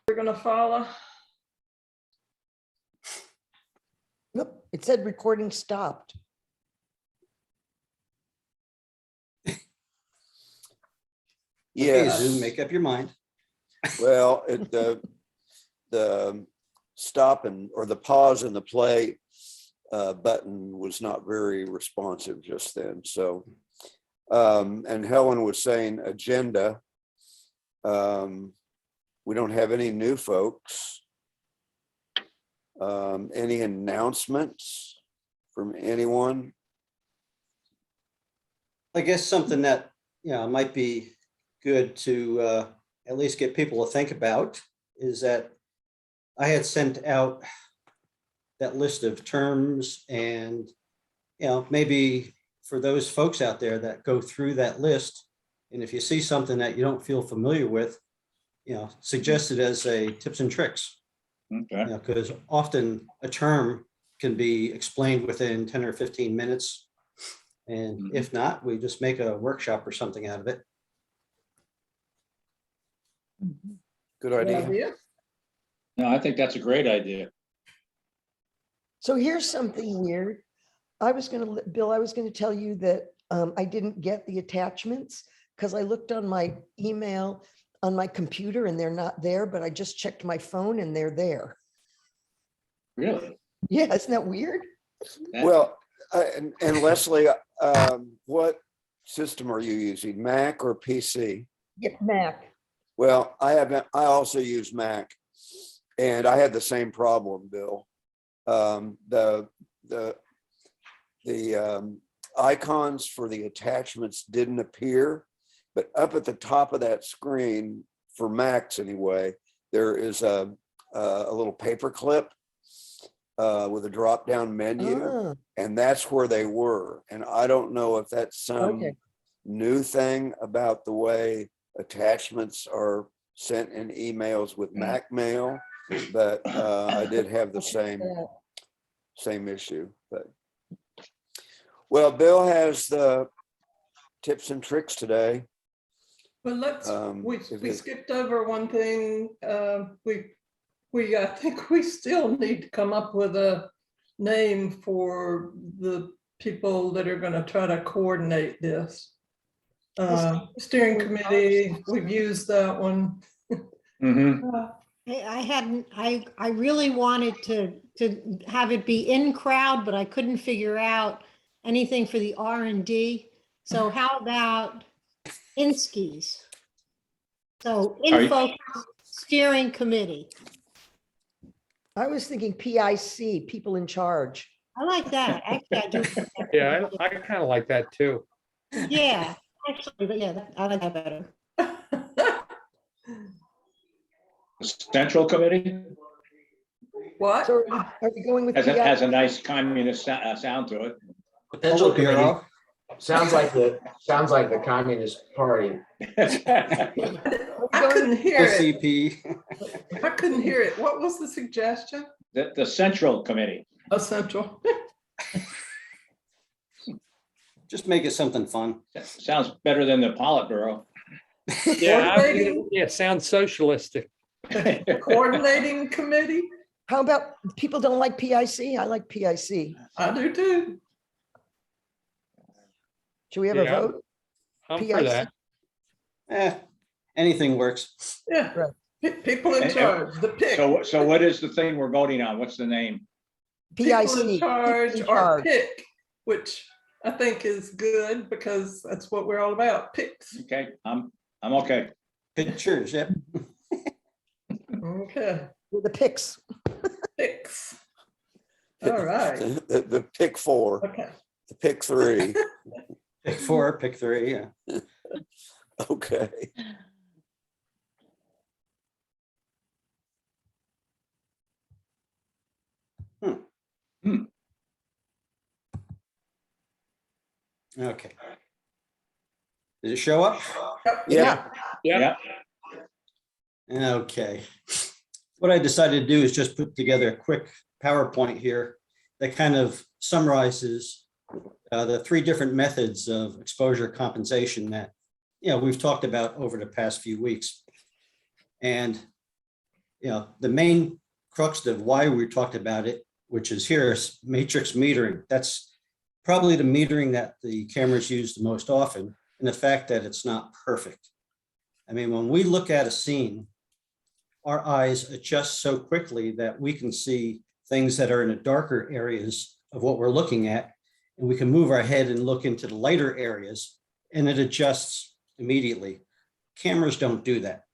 we're gonna follow? Nope, it said recording stopped. Okay, Yes. Zoom, make up your mind. Well, the stop or the pause and the play button was not very responsive just then. So, and Helen was saying agenda. We don't have any new folks. Any announcements from anyone? I guess something that, might be good to at least get people to think about is that I had sent out that list of terms and, maybe for those folks out there that go through that list, and if you see something that you don't feel familiar with, suggest it as a tips and tricks. Okay. Because often a term can be explained within 10 or 15 minutes. And if not, we just make a workshop or something out of it. Good Good idea. idea. No, I think that's a great idea. So here's something weird. Bill, I was gonna tell you that I didn't get the attachments because I looked on my email on my computer and they're not there, but I just checked my phone and they're there. Really? Yeah, isn't that weird? Well, and Leslie, what system are you using, Mac or PC? Yeah, Mac. Well, I also use Mac, and I had the same problem, Bill. The icons for the attachments didn't appear, but up at the top of that screen, for Macs anyway, there is a little paper clip with a drop-down menu, Ah, and that's where they were. And I don't know if that's some Okay. new thing about the way attachments are sent in emails with Mac Mail, but I did have the same issue. But well, Bill has the tips and tricks today. Well, we if it- skipped over one thing. I think we still need to come up with a name for the people that are gonna try to coordinate this. Steering committee, we've used that one. Mm-hmm. I really wanted to have it be in crowd, but I couldn't figure out anything for the R&D. So how about INSKIs? So Are you- info steering committee. I was thinking PIC, people in charge. I like that. Actually, I do. Yeah, I kind of like that too. Yeah, actually, but yeah, I like that better. Central Committee What? So are we going with has PIC? a nice communist sound to it. Potential Public committee Bureau. sounds like the Communist Party. I couldn't hear it. OCP. I couldn't hear it. What was the suggestion? The Central Committee. A central. Just make it something fun. Sounds better than the Politburo. Yeah, Coordinating? yeah, it sounds socialistic. Coordinating committee? How about people don't like PIC? I like PIC. I do too. Should we have a Yeah. vote? I'm for PIC. that. Anything works. Yeah. Right. People in charge, the pick. So what is the thing we're voting on? What's the name? People PIC. in charge people in or charge. pick, which I think is good because that's what we're all about, picks. Okay, I'm okay. Pictures, yep. Okay, With the picks. picks. All right, The pick 4, okay. the pick 3. Pick 4, pick 3, yeah. Okay. Okay. Did it show up? Yeah. Yeah. Okay. What I decided to do is just put together a quick PowerPoint here that kind of summarizes the 3 different methods of exposure compensation that, we've talked about over the past few weeks. And the main crux of why we talked about it, which is here, is matrix metering. That's probably the metering that the cameras use the most often, and the fact that it's not perfect. I mean, when we look at a scene, our eyes adjust so quickly that we can see things that are in the darker areas of what we're looking at, and we can move our head and look into the lighter areas, and it adjusts immediately. Cameras don't do that.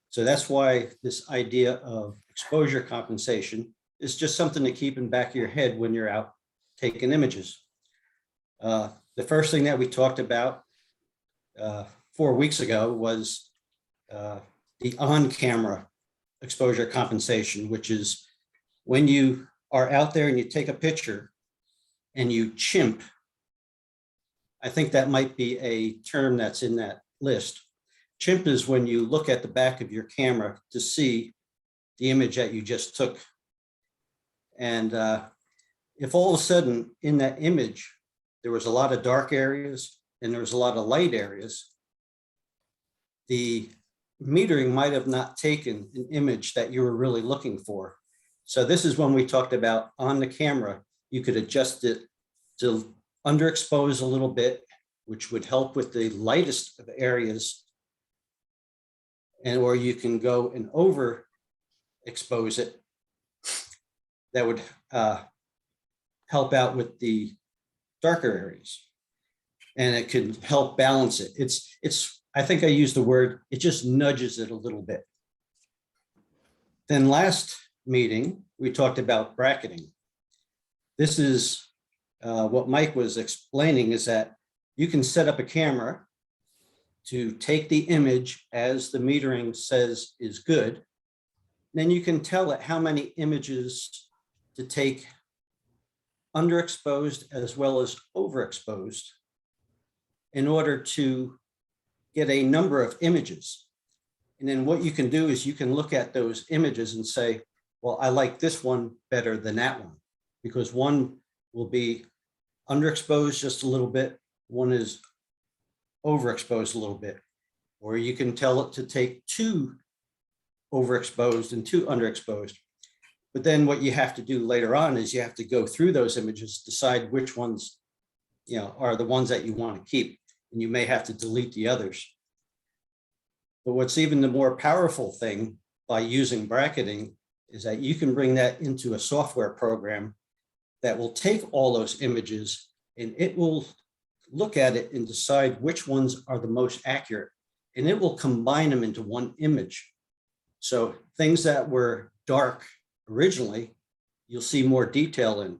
So that's why this idea of exposure compensation is just something to keep in the back of your head when you're out taking images. The first thing that we talked about 4 weeks ago was the on-camera exposure compensation, which is when you are out there and you take a picture and you chimp. I think that might be a term that's in that list. Chimp is when you look at the back of your camera to see the image that you just took. And if all of a sudden in that image, there was a lot of dark areas and there was a lot of light areas, the metering might have not taken an image that you were really looking for. So this is when we talked about on the camera, you could adjust it to underexpose a little bit, which would help with the lightest of areas. And or you can go and overexpose it. That would help out with the darker areas. And it can help balance it. I think I used the word, it just nudges it a little bit. Then last meeting, we talked about bracketing. This is what Mike was explaining, is that you can set up a camera to take the image as the metering says is good. Then you can tell it how many images to take underexposed as well as overexposed in order to get a number of images. And then what you can do is you can look at those images and say, well, I like this one better than that one, because one will be underexposed just a little bit, one is overexposed a little bit. Or you can tell it to take 2 overexposed and 2 underexposed. But then what you have to do later on is you have to go through those images, decide which ones, are the ones that you want to keep, and you may have to delete the others. But what's even the more powerful thing by using bracketing is that you can bring that into a software program that will take all those images and it will look at it and decide which ones are the most accurate, and it will combine them into one image. So things that were dark originally, you'll see more detail in.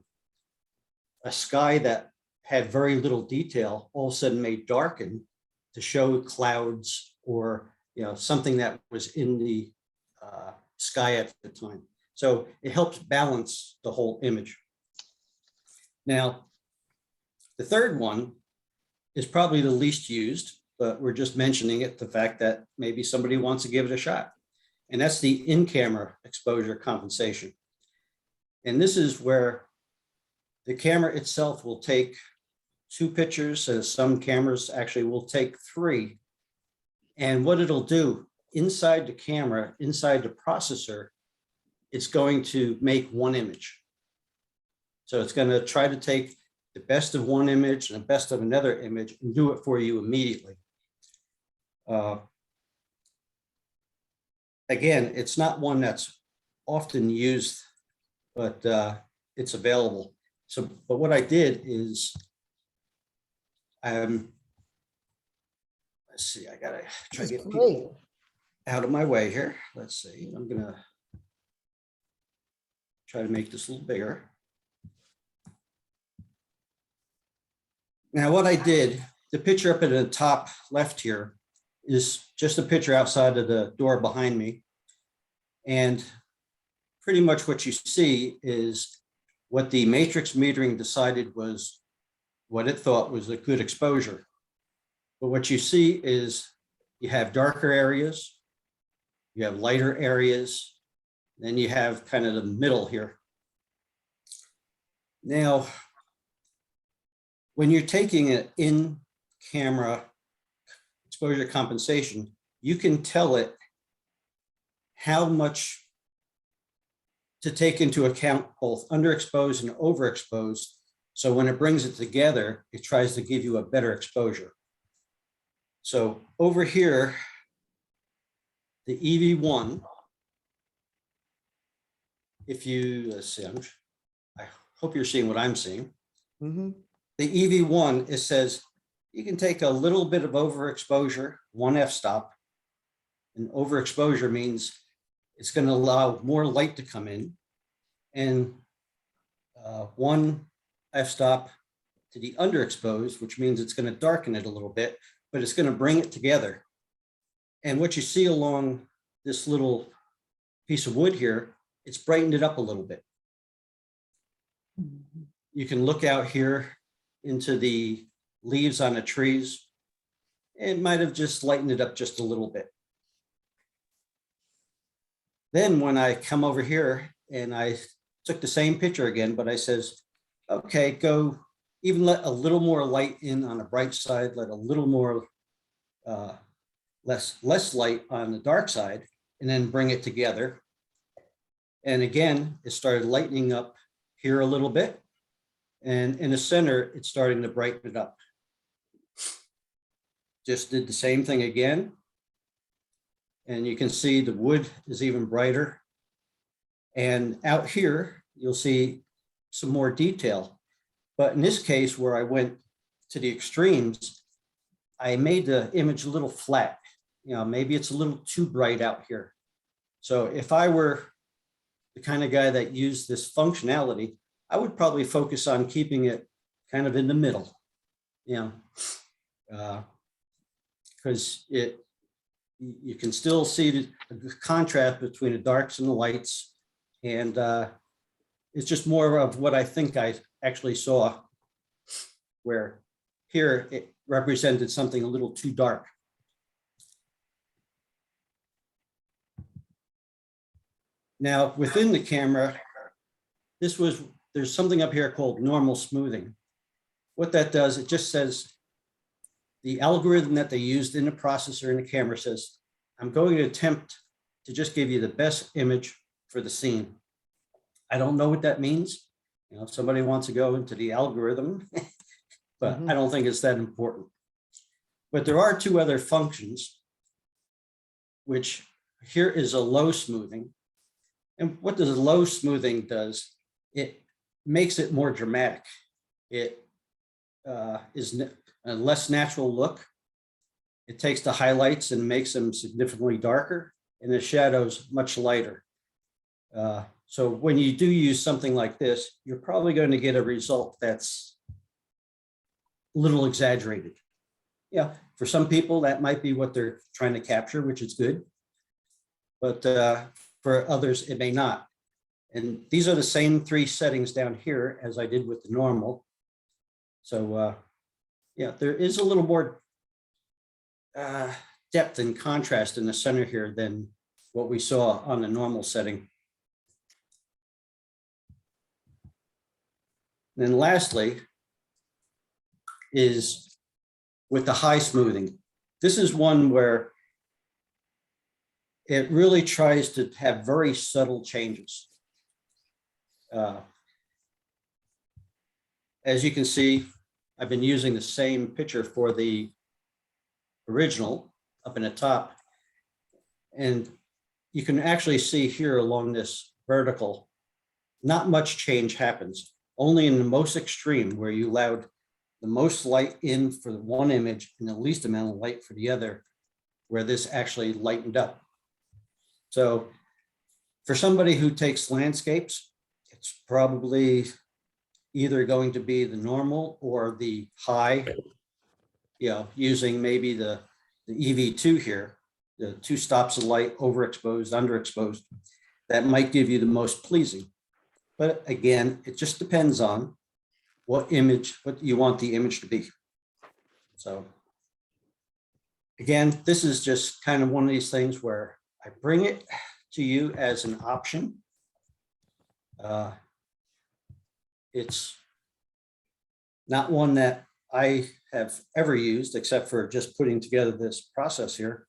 A sky that had very little detail all of a sudden may darken to show clouds or something that was in the sky at the time. So it helps balance the whole image. Now, the third one is probably the least used, but we're just mentioning it, the fact that maybe somebody wants to give it a shot. And that's the in-camera exposure compensation. And this is where the camera itself will take 2 pictures, as some cameras actually will take 3. And what it'll do inside the camera, inside the processor, it's going to make one image. So it's going to try to take the best of one image and the best of another image and do it for you immediately. Again, it's not one that's often used, but it's available. So, but what I did is, let's see, I gotta try to get people out of my way here. Let's see, I'm gonna try to make this a little bigger. Now, what I did, the picture up at the top left here is just a picture outside of the door behind me. And pretty much what you see is what the matrix metering decided was what it thought was a good exposure. But what you see is you have darker areas, you have lighter areas, then you have kind of the middle here. Now, when you're taking an in-camera exposure compensation, you can tell it how much to take into account both underexposed and overexposed. So when it brings it together, it tries to give you a better exposure. So over here, the EV1, if you, let's see, I hope you're seeing what I'm seeing. Mhm. The EV1, it says you can take a little bit of overexposure, one f-stop. And overexposure means it's going to allow more light to come in. And one f-stop to the underexposed, which means it's going to darken it a little bit, but it's going to bring it together. And what you see along this little piece of wood here, it's brightened it up a little bit. You can look out here into the leaves on the trees. It might have just lightened it up just a little bit. Then when I come over here and I took the same picture again, but I says, okay, go even let a little more light in on the bright side, let a little more, less light on the dark side, and then bring it together. And again, it started lightening up here a little bit. And in the center, it's starting to brighten it up. Just did the same thing again. And you can see the wood is even brighter. And out here, you'll see some more detail. But in this case, where I went to the extremes, I made the image a little flat. You know, maybe it's a little too bright out here. So if I were the kind of guy that used this functionality, I would probably focus on keeping it kind of in the middle, you know, because you can still see the contrast between the darks and the lights. And it's just more of what I think I actually saw, where here it represented something a little too dark. Now within the camera, there's something up here called normal smoothing. What that does, it just says the algorithm that they used in the processor in the camera says, I'm going to attempt to just give you the best image for the scene. I don't know what that means. You know, if somebody wants to go into the algorithm, but I don't think it's that important. But there are two other functions, which here is a low smoothing. And what does low smoothing does, it makes it more dramatic. It is a less natural look. It takes the highlights and makes them significantly darker and the shadows much lighter. So when you do use something like this, you're probably going to get a result that's a little exaggerated. Yeah, for some people, that might be what they're trying to capture, which is good. But for others, it may not. And these are the same three settings down here as I did with the normal. So yeah, there is a little more depth and contrast in the center here than what we saw on the normal setting. And then lastly is with the high smoothing. This is one where it really tries to have very subtle changes. As you can see, I've been using the same picture for the original up in the top. And you can actually see here along this vertical, not much change happens, only in the most extreme where you allowed the most light in for the one image and the least amount of light for the other, where this actually lightened up. So for somebody who takes landscapes, it's probably either going to be the normal or the high, you know, using maybe the EV2 here, the two stops of light, overexposed, underexposed, that might give you the most pleasing. But again, it just depends on what you want the image to be. So again, this is just kind of one of these things where I bring it to you as an option. It's not one that I have ever used except for just putting together this process here.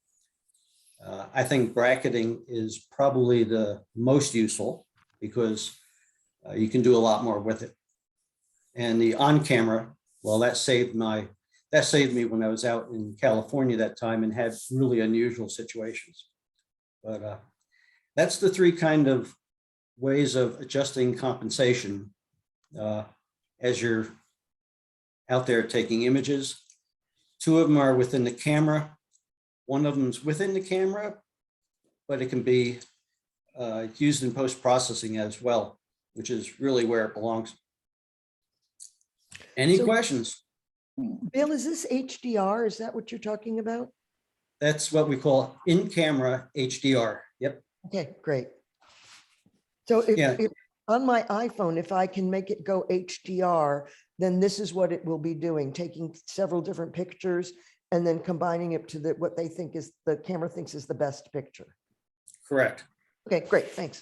I think bracketing is probably the most useful. because you can do a lot more with it. And the on camera, well, that saved me when I was out in California that time and had really unusual situations. But that's the three kind of ways of adjusting compensation as you're out there taking images. Two of them are within the camera. One of them is within the camera, but it can be used in post-processing as well, which is really where it belongs. Any So- questions? Bill, is this HDR? Is that what you're talking about? That's what we call in-camera HDR. Yep. Okay, great. So Yeah. if on my iPhone, if I can make it go HDR, then this is what it will be doing, taking several different pictures and then combining it to what they think is, the camera thinks is the best picture. Correct. Okay, great, thanks.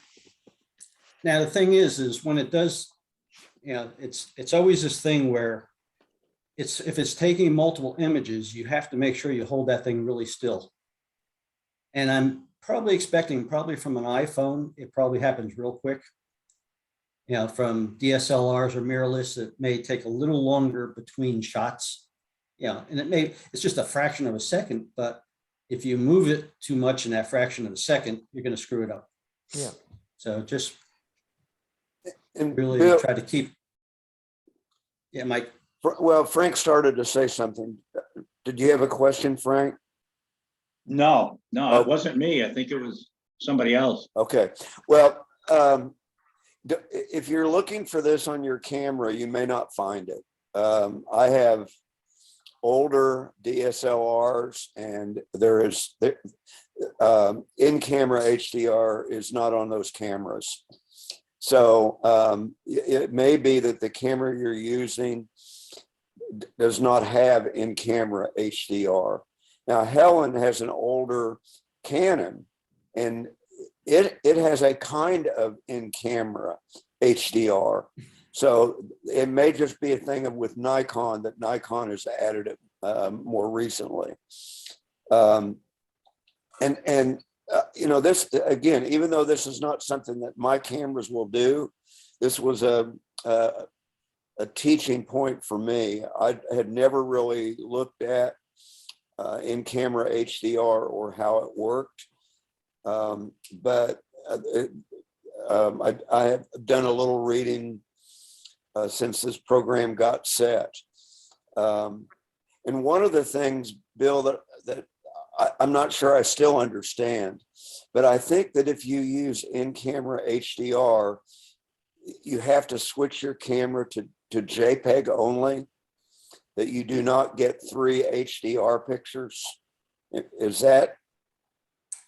Now, the thing is when it does, it's always this thing where if it's taking multiple images, you have to make sure you hold that thing really still. And I'm probably expecting from an iPhone, it probably happens real quick. From DSLRs or mirrorless, it may take a little longer between shots. And it's just a fraction of a second, but if you move it too much in that fraction of a second, you're going to screw it up. Yeah. So just And really Bill, try to keep. Yeah, Mike. well, Frank started to say something. Did you have a question, Frank? No, Oh. it wasn't me. I think it was somebody else. Okay, well, if you're looking for this on your camera, you may not find it. I have older DSLRs, and in-camera HDR is not on those cameras. So it may be that the camera you're using does not have in-camera HDR. Now, Helen has an older Canon, and it has a kind of in-camera HDR. So it may just be a thing with Nikon, that Nikon has added it more recently. This, again, even though this is not something that my cameras will do, this was a teaching point for me. I had never really looked at in-camera HDR or how it worked. But I have done a little reading since this program got set. And one of the things, Bill, that I'm not sure I still understand, but I think that if you use in-camera HDR, you have to switch your camera to JPEG only, that you do not get 3 HDR pictures. Is that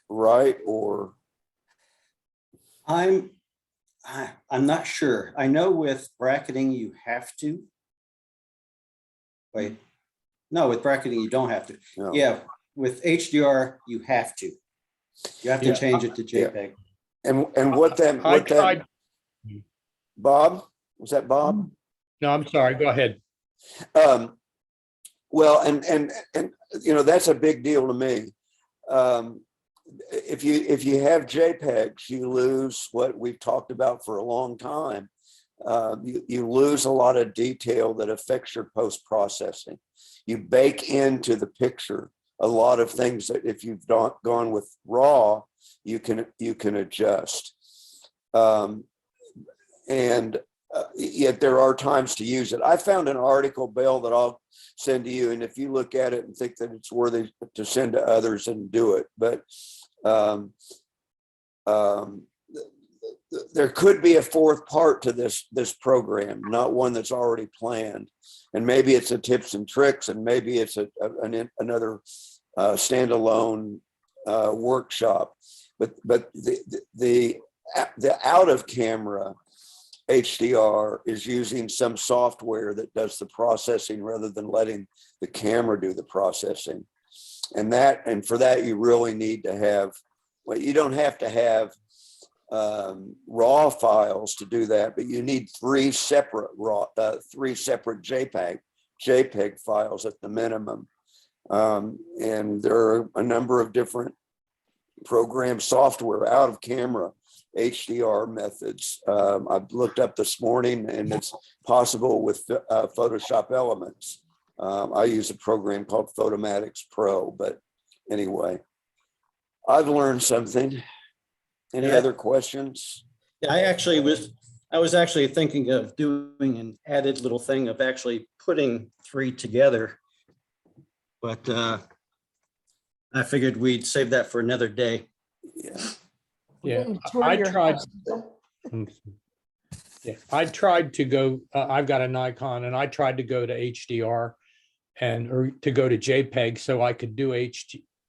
right? Or I'm not sure. I know with bracketing, you have to. Wait, no, with bracketing, you don't have to. no? Yeah, with HDR, you have to. You have to Yeah. change it to JPEG. And what I tried, Bob, was that Bob? no, I'm sorry, go ahead. Well, and that's a big deal to me. If you have JPEGs, you lose what we've talked about for a long time. You lose a lot of detail that affects your post-processing. You bake into the picture a lot of things that if you've gone with RAW, you can adjust. Yet there are times to use it. I found an article, Bill, that I'll send to you, and if you look at it and think that it's worthy to send to others, and do it. But there could be a fourth part to this program, not one that's already planned. And maybe it's a tips and tricks, and maybe it's another standalone workshop. But the out of camera HDR is using some software that does the processing rather than letting the camera do the processing. And for that, you really need to have, well, you don't have to have raw files to do that, but you need 3 separate JPEG files at the minimum. And there are a number of different program software out of camera HDR methods. I've looked up this morning and it's possible with Photoshop Elements. I use a program called Photomatics Pro, but anyway, I've learned something. Any other questions? Yeah, I was actually thinking of doing an added little thing of actually putting 3 together. But I figured we'd save that for another day. Yeah. Yeah, Then tour I your tried. house, Bill. Yeah, I tried to go, I've got a Nikon and I tried to go to HDR or to go to JPEG so I could do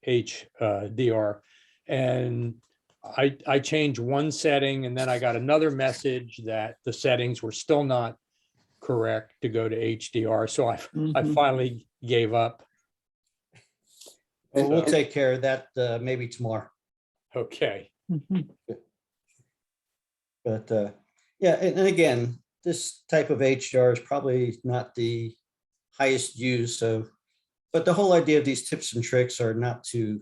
HDR. And I changed one setting and then I got another message that the settings were still not correct to go to HDR. So I finally gave up. Well, we'll take care of that maybe tomorrow. Okay. But yeah, and again, this type of HDR is probably not the highest use. So, but the whole idea of these tips and tricks are not to,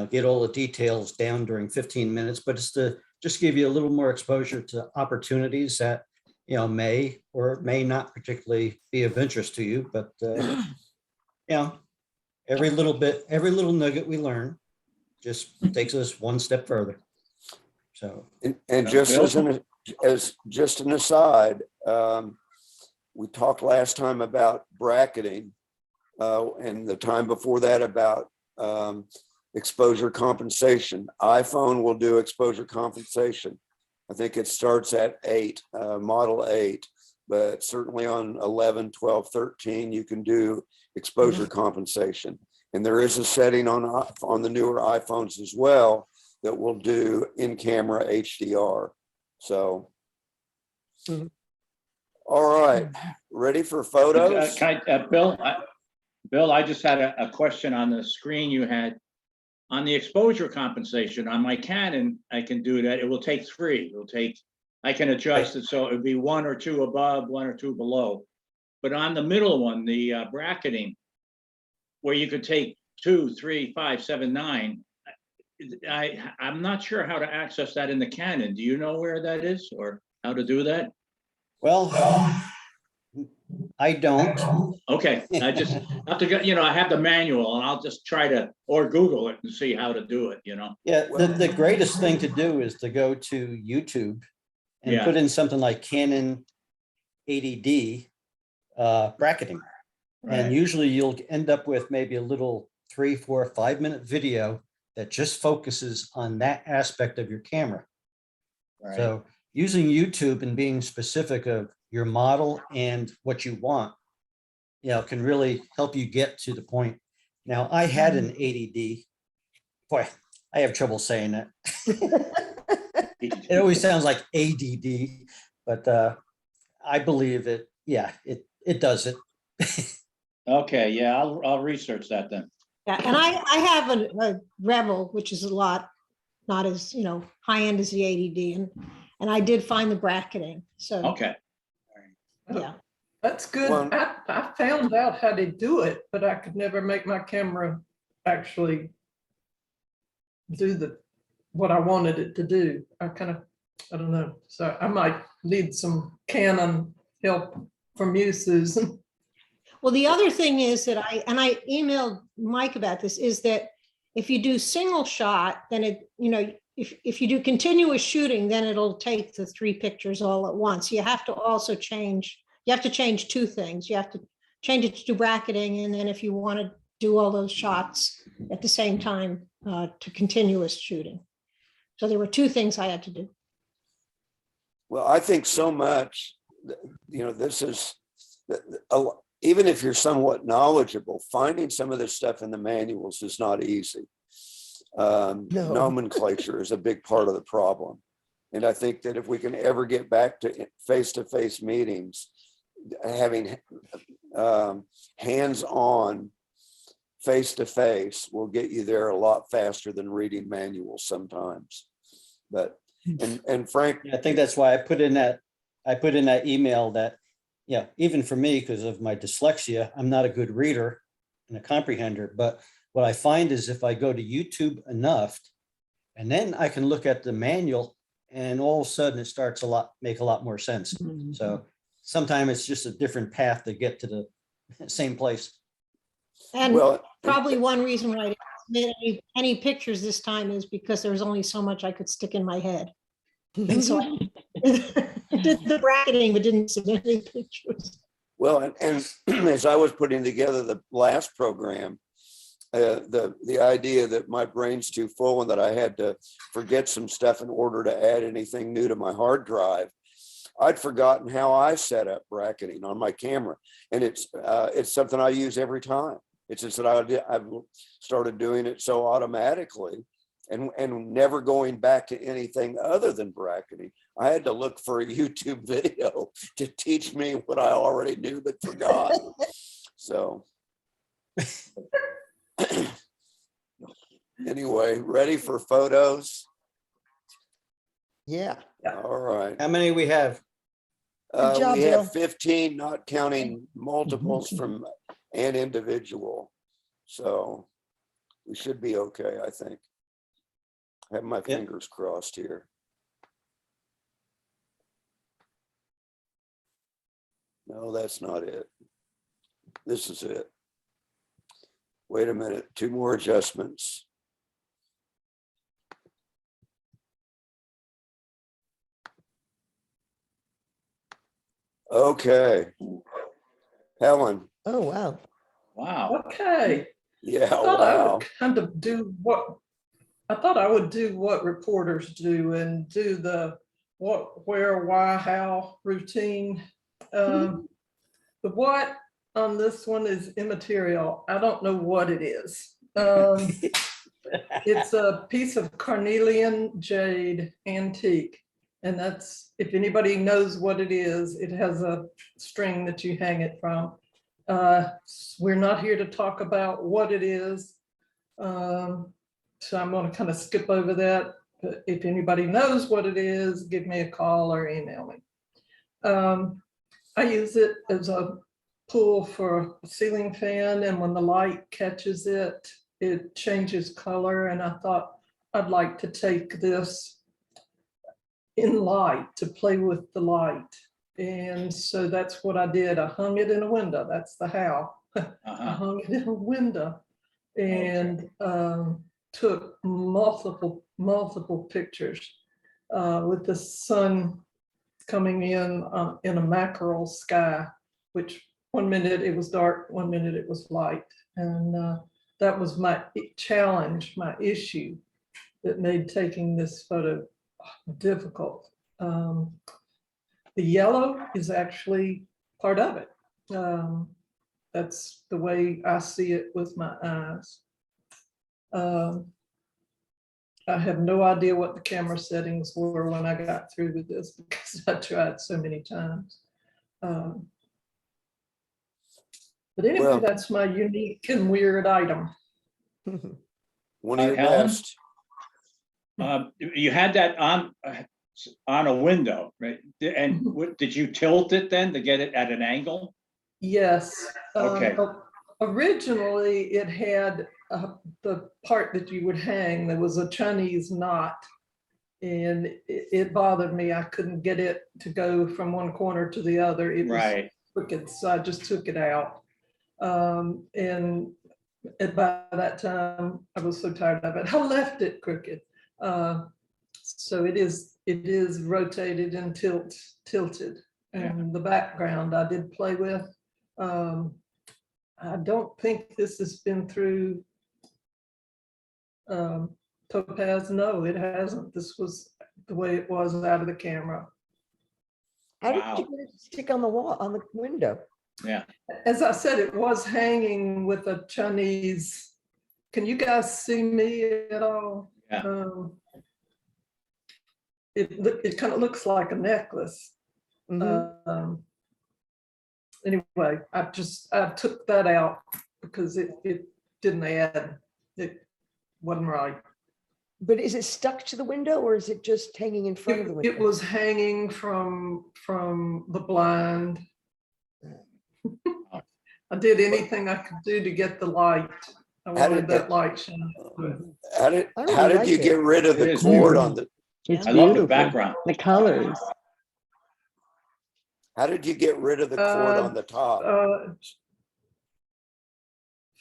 get all the details down during 15 minutes, but it's to just give you a little more exposure to opportunities that, may or may not particularly be of interest to you. But, every little nugget we learn just takes us one step further. So, And just as just an aside, we talked last time about bracketing, and the time before that about exposure compensation. iPhone will do exposure compensation. I think it starts at 8, model 8, but certainly on 11, 12, 13, you can do exposure compensation. And there is a setting on the newer iPhones as well that will do in-camera HDR. So, all right, ready for photos? Bill, I just had a question on the screen you had. On the exposure compensation, on my Canon, I can do that. It will take 3. I can adjust it so it would be 1 or 2 above, 1 or 2 below. But on the middle one, the bracketing, where you could take 2, 3, 5, 7, 9, I'm not sure how to access that in the Canon. Do you know where that is or how to do that? well, I don't. Okay, I just have to get, I have the manual and I'll just try to, or Google it and see how to do it, Yeah, the greatest thing to do is to go to YouTube and Yeah. put in something like Canon 80D bracketing. And Right. usually you'll end up with maybe a little 3, 4, 5-minute video that just focuses on that aspect of your camera. Right. So using YouTube and being specific of your model and what you want, can really help you get to the point. Now, I had an 80D. Boy, I have trouble saying that. It always sounds like ADD, but I believe it. Yeah, it does it. Okay, yeah, I'll research that then. Yeah, and I have a Rebel, which is not as, high end as the 80D, and I did find the bracketing, so, Okay. yeah. That's good. Well- I found out how to do it, but I could never make my camera actually do what I wanted it to do. I don't know. So I might need some Canon help from you, Susan. Well, the other thing is that I emailed Mike about this, is that if you do single shot, then if you do continuous shooting, then it'll take the 3 pictures all at once. You have to change 2 things. You have to change it to bracketing, and then if you want to do all those shots at the same time, to continuous shooting. So there were 2 things I had to do. Well, I think so much, this is, even if you're somewhat knowledgeable, finding some of this stuff in the manuals is not easy. Nomenclature is a big part of the problem. And I think that if we can ever get back to face-to-face meetings, having hands-on face-to-face will get you there a lot faster than reading manuals sometimes. But, and Frank, I think that's why I put in that email that, even for me, because of my dyslexia, I'm not a good reader and a comprehender. But what I find is if I go to YouTube enough, and then I can look at the manual and all of a sudden it starts make a lot more sense. So sometimes it's just a different path to get to the same place. And Well, probably one reason why I didn't submit any pictures this time is because there was only so much I could stick in my head. And so I did the bracketing, but didn't submit any pictures. well, and as I was putting together the last program, the idea that my brain's too full and that I had to forget some stuff in order to add anything new to my hard drive, I'd forgotten how I set up bracketing on my camera, and it's something I use every time. It's just that I've started doing it so automatically, and never going back to anything other than bracketing. I had to look for a YouTube video to teach me what I already knew but forgot. So anyway, ready for photos? Yeah. All right. How many we have? Good job, We have Bill. 15, not counting multiples from an individual. So we should be okay, I think. I have my fingers crossed here. No, that's not it. This is it. Wait a minute, 2 more adjustments. Okay. Helen, Oh, wow. Wow. Okay. yeah, I thought I wow. would kind of do what, I thought I would do what reporters do and do the what, where, why, how routine. The what on this one is immaterial. I don't know what it is. It's a piece of carnelian jade antique. And that's, if anybody knows what it is, it has a string that you hang it from. We're not here to talk about what it is. So I'm going to kind of skip over that. But if anybody knows what it is, give me a call or email me. I use it as a pull for a ceiling fan, and when the light catches it, it changes color. And I thought I'd like to take this in light to play with the light. And so that's what I did. I hung it in a window. That's the how. I hung it in a window and took multiple pictures with the sun coming in a mackerel sky, which 1 minute it was dark, 1 minute it was light. And that was my challenge, my issue that made taking this photo difficult. The yellow is actually part of it. That's the way I see it with my eyes. I have no idea what the camera settings were when I got through with this because I tried so many times. But anyway, Well, that's my unique and weird item. one of your Helen? best. You had that on a window, right? And did you tilt it then to get it at an angle? Yes. Okay. Originally, it had the part that you would hang. There was a Chinese knot, and it bothered me. I couldn't get it to go from one corner to the other. It was Right. crooked, so I just took it out. And by that time, I was so tired of it, I left it crooked. So it is rotated and tilted. And the background I did play with. I don't think this has been through Topaz. No, it hasn't. This was the way it was out of the camera. How Wow. did you get it to stick on the wall, on the window? Yeah. As I said, it was hanging with a Chinese. Can you guys see me at all? Yeah. It kind of looks like a necklace. Anyway, I took that out because it didn't add, it wasn't right. But is it stuck to the window or is it just hanging in front of the window? It was hanging from the blind. I did anything I could do to get the light. I How wanted did that light shine. How I really did like you it. get rid of It the is cord beautiful. on the It's I love the beautiful. background. The colors. How did you get rid of the cord on the top?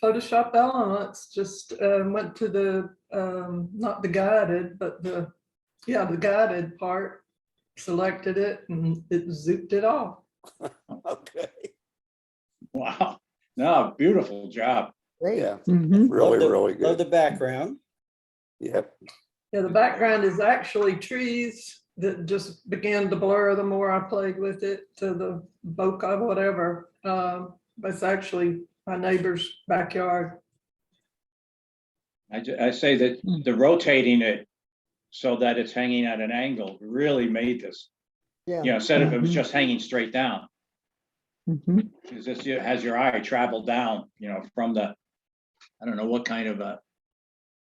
Photoshop elements, just went to the, not the guided, but the guided part, selected it and it zipped it off. Okay, Wow. No, beautiful job. Great. yeah, Mhm. really, Love the- really Love the good. background. Yep, Yeah, the background is actually trees that just began to blur the more I played with it to the bokeh, whatever. It's actually my neighbor's backyard. I say that the rotating it so that it's hanging at an angle really made this, Yeah. instead of it was just hanging straight down. Mhm. Because this has your eye travel down, from the, I don't know what kind of a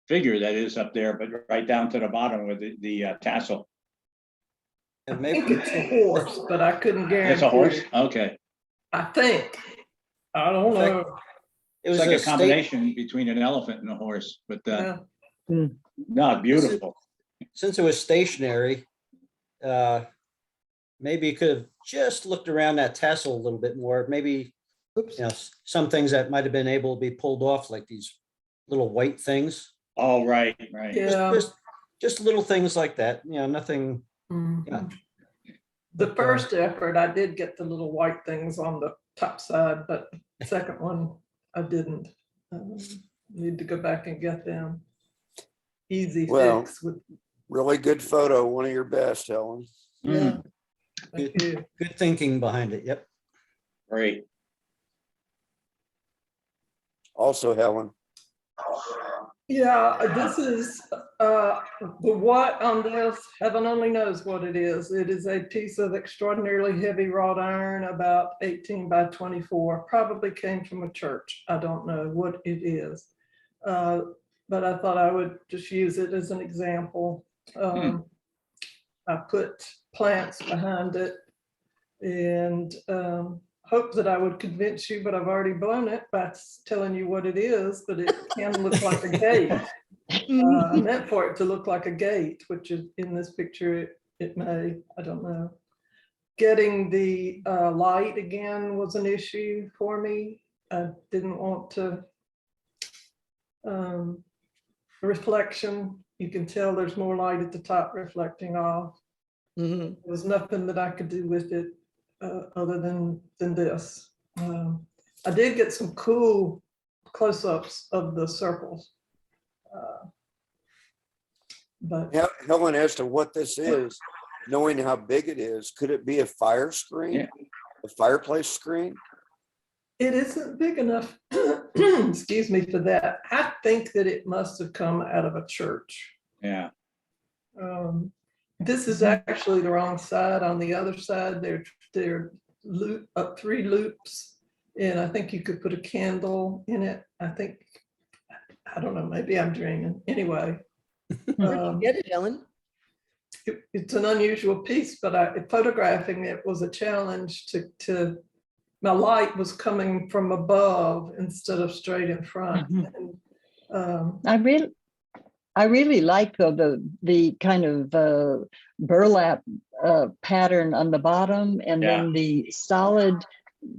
figure that is up there, but right down to the bottom with the tassel. And I maybe think it's a horse, but I couldn't guarantee. It's a horse? it. Okay. I think. I don't know. it It's was like a a state, combination between an elephant and a horse, but Yeah. no, beautiful. since it was stationary, maybe you could have just looked around that tassel a little bit more. Maybe, Oops. some things that might have been able to be pulled off, like these little white things. Oh, right, right. Yeah. Just little things like that, nothing. Mhm. Yeah. The But, first effort, I did get the little white things on the top side, but the second one, I didn't. Need to go back and get them. Easy Well, fix with, really good photo, one of your best, Helen. Yeah. thank you. Good thinking behind it. Yep. Great. Also, Helen, Yeah, this is, the what on this, heaven only knows what it is. It is a piece of extraordinarily heavy wrought iron, about 18 by 24, probably came from a church. I don't know what it is. But I thought I would just use it as an example. I put plants behind it and hope that I would convince you, but I've already blown it by telling you what it is, but it can look like a gate. I meant for it to look like a gate, which is in this picture, it may, I don't know. Getting the light again was an issue for me. I didn't want to, reflection, you can tell there's more light at the top reflecting off. Mhm. There was nothing that I could do with it other than this. I did get some cool close-ups of the circles. But Helen, as to what this is, knowing how big it is, could it be a fire screen? Yeah. A fireplace screen? it isn't big enough, excuse me, for that. I think that it must have come out of a church. Yeah. This is actually the wrong side. On the other side, they're loop up 3 loops, and I think you could put a candle in it. I don't know, maybe I'm dreaming. Anyway, Get it, Ellen? it's an unusual piece, but photographing it was a challenge to my light was coming from above instead of straight in front. And, I really like the kind of burlap pattern on the bottom, and Yeah. then the solid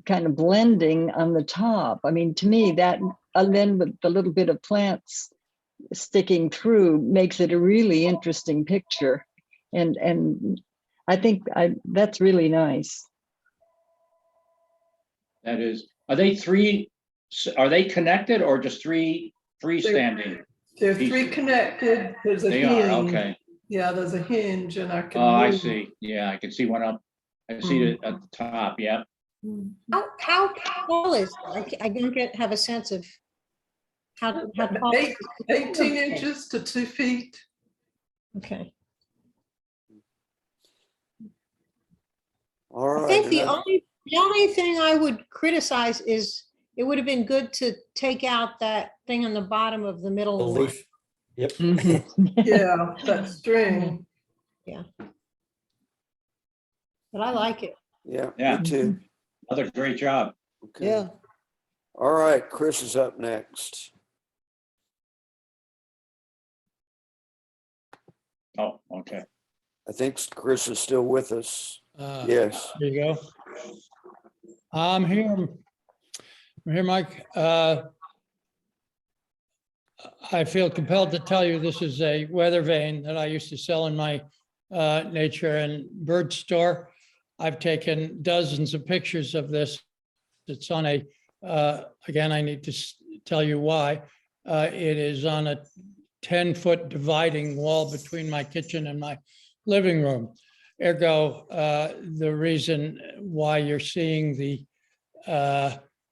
kind of blending on the top. I mean, to me, that, and then with the little bit of plants sticking through, makes it a really interesting picture. And I think that's really nice. That is, are they connected or just 3 freestanding? They're 3 connected. There's a They hinge. are, okay. Yeah, there's a hinge, and I can. Oh, I move. see. Yeah, I can see one up. I see it at the top, yeah. How tall is it? I don't have a sense of how tall. 18 inches to 2 feet. Okay. All right. I think the another- only thing I would criticize is it would have been good to take out that thing on the bottom of the middle The one. leaf. Yep. Yeah, that string. But I like it. Yeah, Yeah. me too. Another great job. Okay. Yeah. All right, Chris is up next. Oh, okay. I think Chris is still with us. Uh, Yes. There you go. I'm here. I'm here, Mike. I feel compelled to tell you this is a weather vane that I used to sell in my nature and bird store. I've taken dozens of pictures of this. It's on a, again, I need to tell you why. It is on a 10-foot dividing wall between my kitchen and my living room. Ergo, the reason why you're seeing the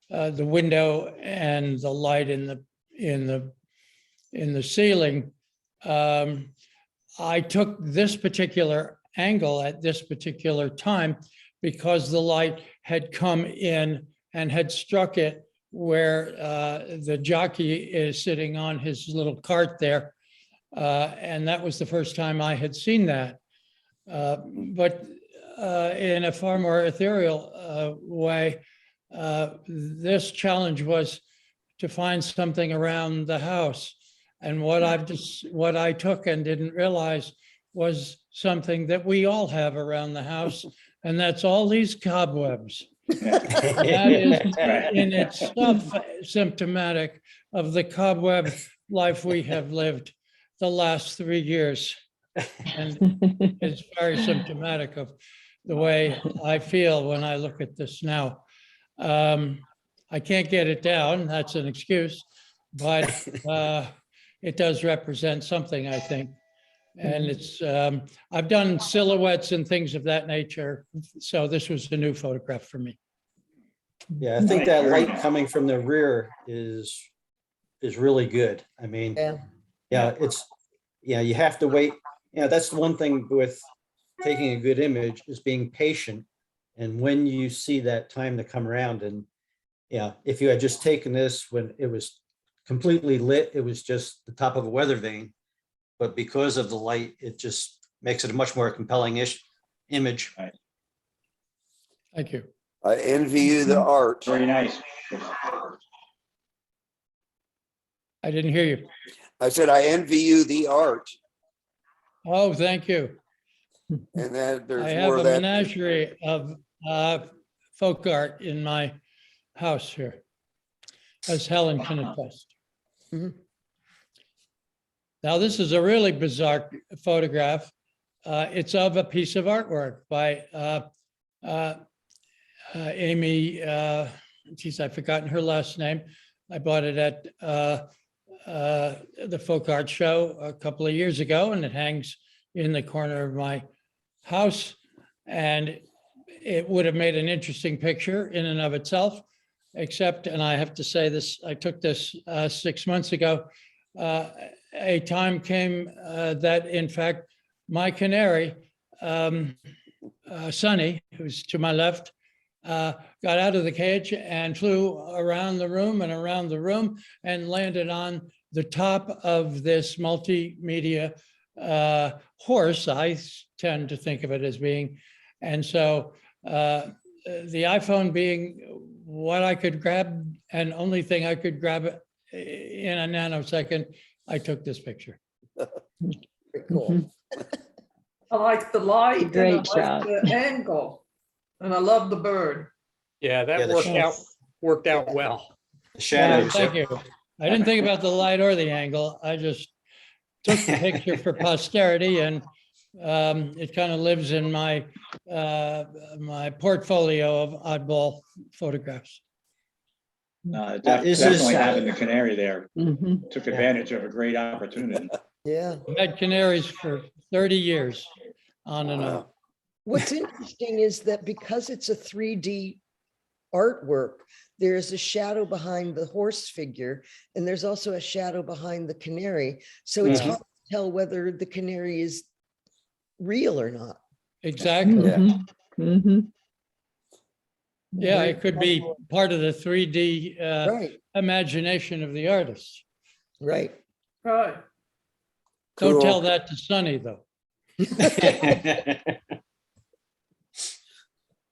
window and the light in the ceiling. I took this particular angle at this particular time because the light had come in and had struck it where the jockey is sitting on his little cart there. And that was the first time I had seen that. But in a far more ethereal way, this challenge was to find something around the house. And what I took and didn't realize was something that we all have around the house, and that's all these cobwebs. That is in itself symptomatic of the cobweb life we have lived the last 3 years. And it's very symptomatic of the way I feel when I look at this now. I can't get it down, that's an excuse, but it does represent something, I think. And it's, I've done silhouettes and things of that nature, so this was a new photograph for me. Yeah, I think that light coming from the rear is really good. I mean, Yeah. you have to wait. That's the one thing with taking a good image is being patient. And when you see that time to come around, and if you had just taken this when it was completely lit, it was just the top of a weather vane. But because of the light, it just makes it a much more compelling image. Right. Thank you. I envy you the art. Very nice. I didn't hear you. I said, I envy you the art. Oh, thank you. And that I there's have more a of that. menagerie of folk art in my house here, as Helen can attest. Mhm. Now, this is a really bizarre photograph. It's of a piece of artwork by Amy, geez, I've forgotten her last name. I bought it at the folk art show a couple of years ago, and it hangs in the corner of my house. And it would have made an interesting picture in and of itself, except, and I have to say this, I took this 6 months ago. A time came that, in fact, my canary, Sunny, who's to my left, got out of the cage and flew around the room and around the room and landed on the top of this multimedia horse. I tend to think of it as being. And so the iPhone being what I could grab and only thing I could grab in a nanosecond, I took this picture. Very cool. I like the light and I Great like shot. the angle. And I love the bird. Yeah, that the worked out well. The shadows. Thank you. I didn't think about the light or the angle. I just took the picture for posterity, and it kind of lives in my my portfolio of oddball photographs. This is, Definitely having the canary there Mhm. took advantage of a great opportunity. Yeah. I've had canaries for 30 years on and on. Wow. What's interesting is that because it's a 3D artwork, there is a shadow behind the horse figure, and there's also a shadow behind the canary. So it's Mhm. hard to tell whether the canary is real or not. Exactly. Yeah. Mhm. Mhm. Yeah, it could be part of the 3D Right, imagination of the artist. right. Right. Don't Cool. tell that to Sonny, though.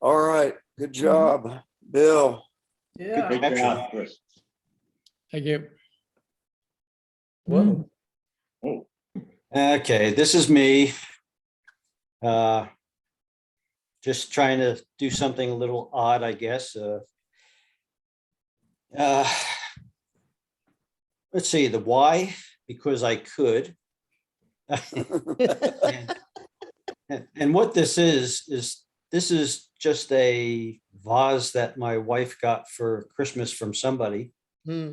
All right. Good job, Bill. Yeah. Good job, Chris. Thank you. Whoa. Oh, Okay, this is me. Just trying to do something a little odd, I guess. Let's see, the why, because I could. And what this is this is just a vase that my wife got for Christmas from somebody. Hmm.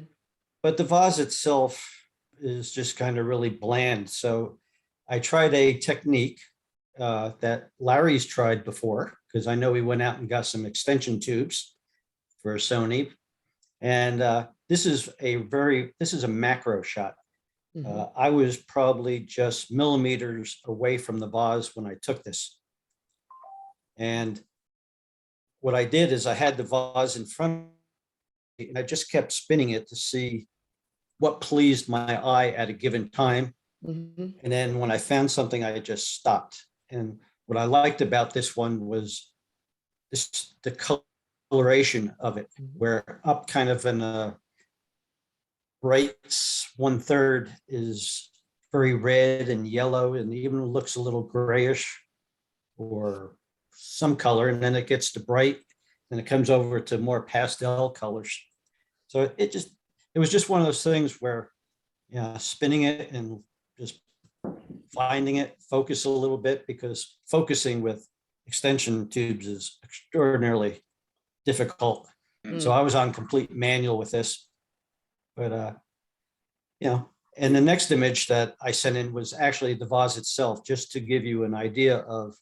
But the vase itself is just kind of really bland. So I tried a technique that Larry's tried before, because I know he went out and got some extension tubes for Sony. And this is a macro shot. Mhm. I was probably just millimeters away from the vase when I took this. And what I did is I had the vase in front of me, and I just kept spinning it to see what pleased my eye at a given time. Mhm. And then when I found something, I just stopped. And what I liked about this one was the coloration of it, where up kind of in a right 1/3 is very red and yellow, and even looks a little grayish or some color, and then it gets to bright, and it comes over to more pastel colors. So it was just one of those things where, spinning it and just finding it, focus a little bit, because focusing with extension tubes is extraordinarily difficult. So I was on complete manual with this. But and the next image that I sent in was actually the vase itself, just to give you an idea of.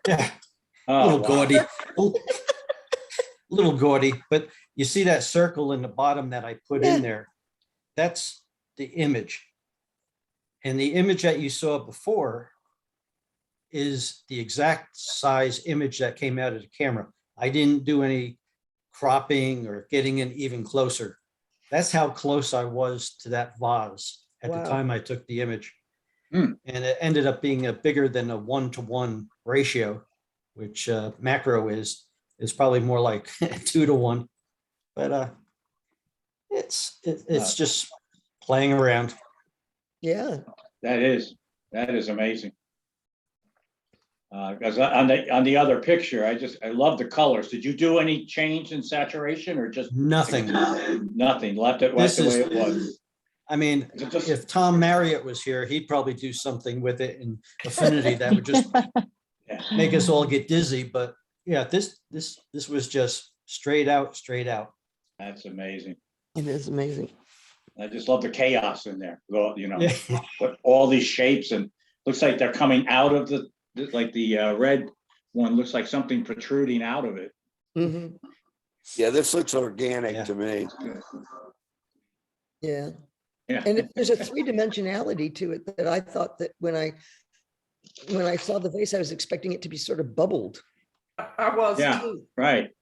Yeah, Oh, little wow. gaudy, little gaudy, but you see that circle in the bottom that I put in there? That's the image. And the image that you saw before is the exact size image that came out of the camera. I didn't do any cropping or getting in even closer. That's how close I was to that vase at the Wow. time I took the image. Hmm. And it ended up being a bigger than a 1-to-1 ratio, which macro is probably more like 2-to-1. But it's just playing around. Yeah. That is amazing. Because on the other picture, I love the colors. Did you do any change in saturation, or just Nothing. nothing? Left it This the way is- it was. I mean, Is it just- if Tom Marriott was here, he'd probably do something with it in Affinity that would just Yeah. make us all get dizzy. But yeah, this was just straight out. That's amazing. It is amazing. I just love the chaos in there. Well, Yeah. with all these shapes, and looks like they're coming out of the red one looks like something protruding out of it. Mhm. Yeah, this looks organic Yeah. to me. Yeah. Yeah. And there's a three-dimensionality to it that I thought that when I saw the vase, I was expecting it to be sort of bubbled. I was Yeah. too. Right.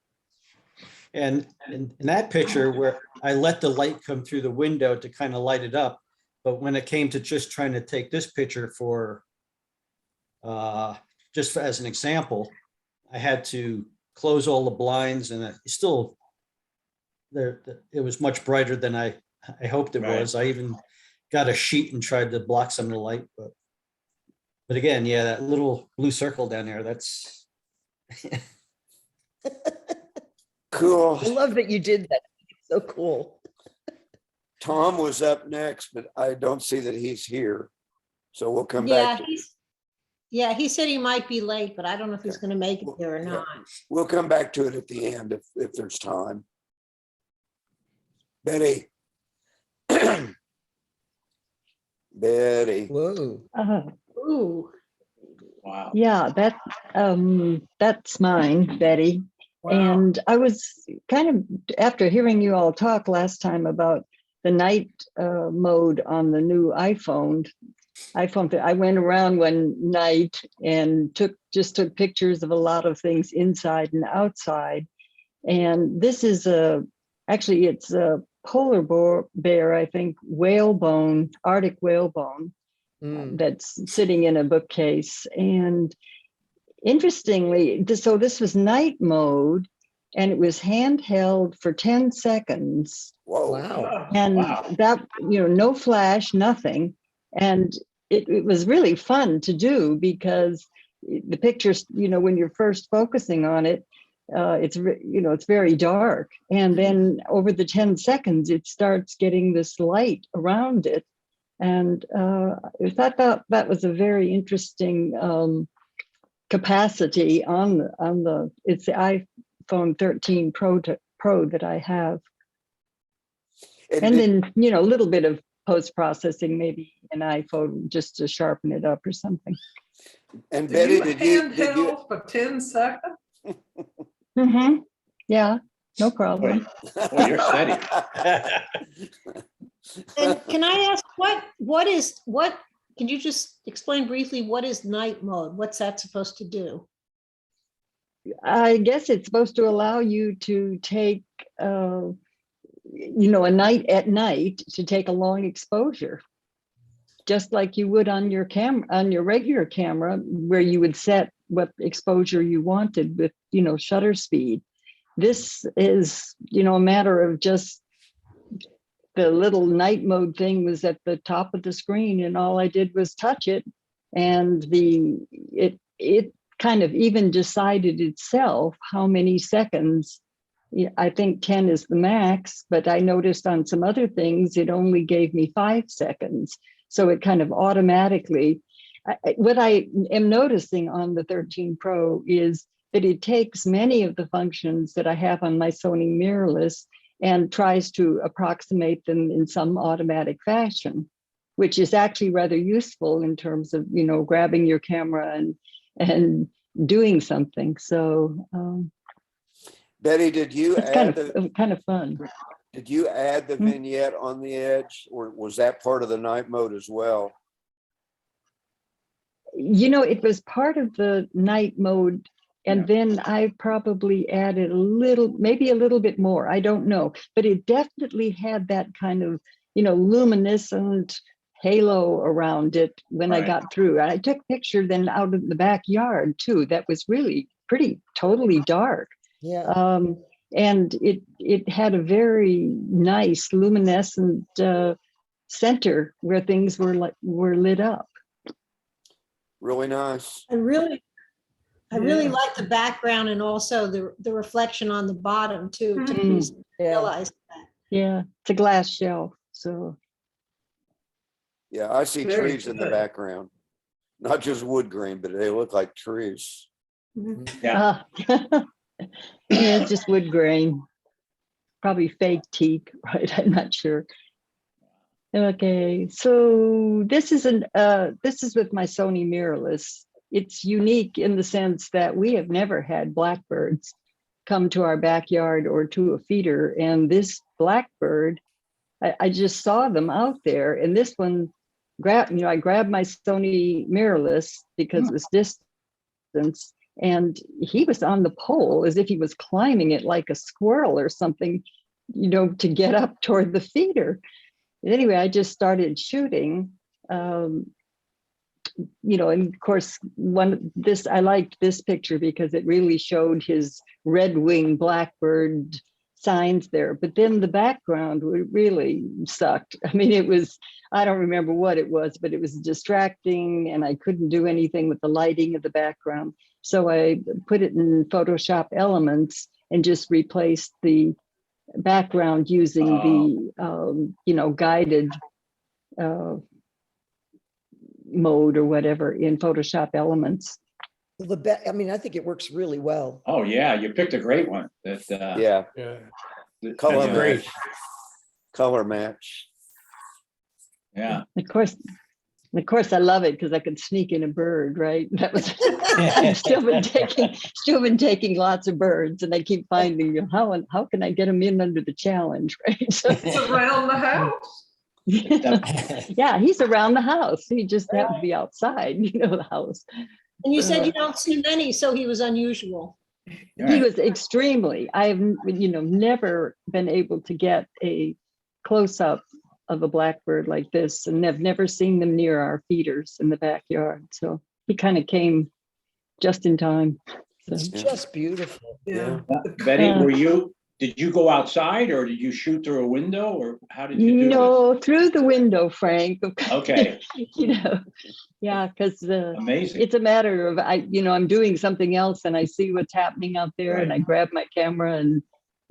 And in that picture where I let the light come through the window to kind of light it up, but when it came to just trying to take this picture for just as an example, I had to close all the blinds, and it still it was much brighter than I hoped it Right. was. I even got a sheet and tried to block some of the light, but again, yeah, that little blue circle down there, that's Cool. I love that you did that. It's so cool. Tom was up next, but I don't see that he's here. So we'll come Yeah, back. he said he might be late, but I don't know if he's going to make it there or Yeah. not. We'll come back to it at the end if there's time. Betty. Betty. Whoa. Ooh, Wow. Yeah, that's mine, Betty. Wow. And I was kind of, after hearing you all talk last time about the night mode on the new iPhone, I went around one night and took pictures of a lot of things inside and outside. And this is actually it's a polar bear, I think, whalebone, Arctic whalebone. Mm. That's sitting in a bookcase. And interestingly, this was night mode, and it was handheld for 10 seconds. Wow. Whoa. Wow. And Wow. that, no flash, nothing. And it was really fun to do because the pictures, when you're first focusing on it, it's very dark. And then over the 10 seconds, it starts getting this light around it. And I thought that was a very interesting capacity on it's the iPhone 13 Pro that I have. And did- then, a little bit of post-processing, maybe an iPhone just to sharpen it up or something. and Did Betty, you did you handheld for 10 seconds? Mm-hmm. Yeah, no problem. Boy, you're steady. And can I ask can you just explain briefly what is night mode? What's that supposed to do? I guess it's supposed to allow you to take, a night at night to take a long exposure, just like you would on your camera, on your regular camera, where you would set what exposure you wanted with, shutter speed. This is, a matter of just the little night mode thing was at the top of the screen, and all I did was touch it, and it kind of even decided itself how many seconds. I think 10 is the max, but I noticed on some other things it only gave me 5 seconds. So it kind of automatically. What I am noticing on the 13 Pro is that it takes many of the functions that I have on my Sony mirrorless and tries to approximate them in some automatic fashion, which is actually rather useful in terms of, grabbing your camera and doing something. So Betty, did you it's add kind of fun. did you add the vignette on the edge, or was that part of the night mode as well? It was part of the night mode. And then I probably added maybe a little bit more. I don't know, but it definitely had that kind of, luminescent halo around it when I got through. I took a picture then out of the backyard too. That was really totally dark. Yeah. And it had a very nice luminescent center where things were lit up. Really nice. I really like the background and also the reflection on the bottom too, to realize that. Yeah, it's a glass shelf. So Yeah, I see Very trees in the good. background, not just wood grain, but they look like trees. Yeah. Yeah, it's just wood grain, probably fake teak, right? I'm not sure. Okay, so this is with my Sony mirrorless. It's unique in the sense that we have never had blackbirds come to our backyard or to a feeder, and this blackbird, I just saw them out there, and this one I grabbed my Sony mirrorless because it was distance, and he was on the pole as if he was climbing it like a squirrel or something, to get up toward the feeder. And anyway, I just started shooting, and of course, I liked this picture because it really showed his red-winged blackbird signs there. But then the background really sucked. I mean, I don't remember what it was, but it was distracting, and I couldn't do anything with the lighting of the background. So I put it in Photoshop Elements and just replaced the background using the guided mode or whatever in Photoshop Elements. I think it works really well. Oh, yeah, you picked a great one. Yeah, That, color great. match. Color match. Yeah. Of course, I love it because I could sneak in a bird, right? That was I've still been taking lots of birds, and I keep finding how can I get them in under the challenge, right? So, It's around the house. yeah, he's around the house. He just happened to be outside, the house. And you said you don't see many, so he was unusual. He was extremely. I've never been able to get a close up of a blackbird like this, and have never seen them near our feeders in the backyard. So he kind of came just in time. So. It's just beautiful. Yeah. Betty, Yeah. did you go outside or did you shoot through a window or how did you do No, through the window, Frank. this? Okay, You know, yeah, because amazing. it's a matter of, I'm doing something else and I see what's happening out there and I grab my camera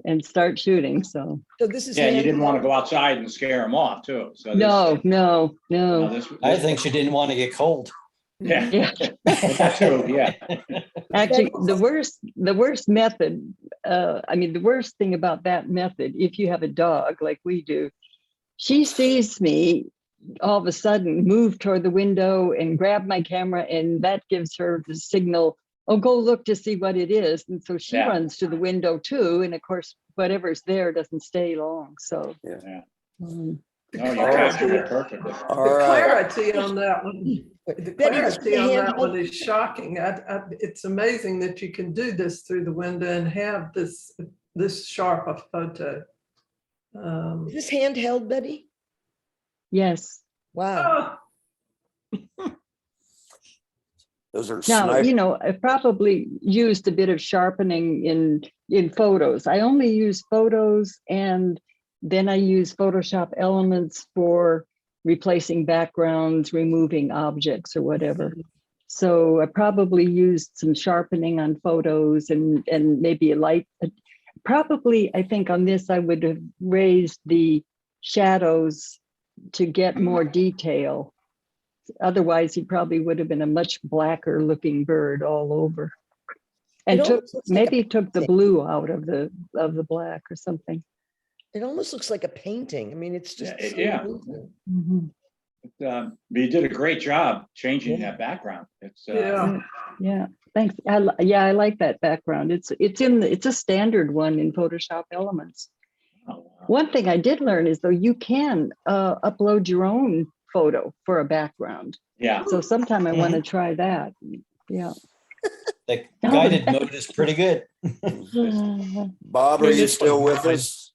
and start shooting. So, So this is. Yeah, you didn't want to handheld? go outside and scare them off too. So this, no, no, no. I think she didn't want to get cold. Yeah, Yeah. that too, yeah. Actually, the worst method, the worst thing about that method, if you have a dog like we do, she sees me all of a sudden move toward the window and grab my camera, and that gives her the signal, oh, go look to see what it is. And so she Yeah. runs to the window too. And of course, whatever's there doesn't stay long. So, Yeah. um, No, you captured it perfectly. All The right. clarity on that one, the Betty, this is clarity a on that handheld- one is shocking. It's amazing that you can do this through the window and have this sharp a photo. Is this handheld, Betty? yes. Wow. Those are Now, sniper. I probably used a bit of sharpening in photos. I only use photos, and then I use Photoshop elements for replacing backgrounds, removing objects or whatever. So I probably used some sharpening on photos and maybe a light. Probably, I think on this, I would have raised the shadows to get more detail. Otherwise, he probably would have been a much blacker looking bird all over. And It almost looks like a maybe took the painting. blue out of the black or something. It almost looks like a painting. I mean, it's just. Yeah, so yeah. amazing. Mhm. But you did a great job changing Yeah. that background. It's Yeah. Yeah, thanks. I like that background. It's a standard one in Photoshop Elements. oh, wow. One thing I did learn is though you can upload your own photo for a background. Yeah. So sometime I want to try that. Yeah. The guided mode is pretty good. Bob, are you This still was with mine. us?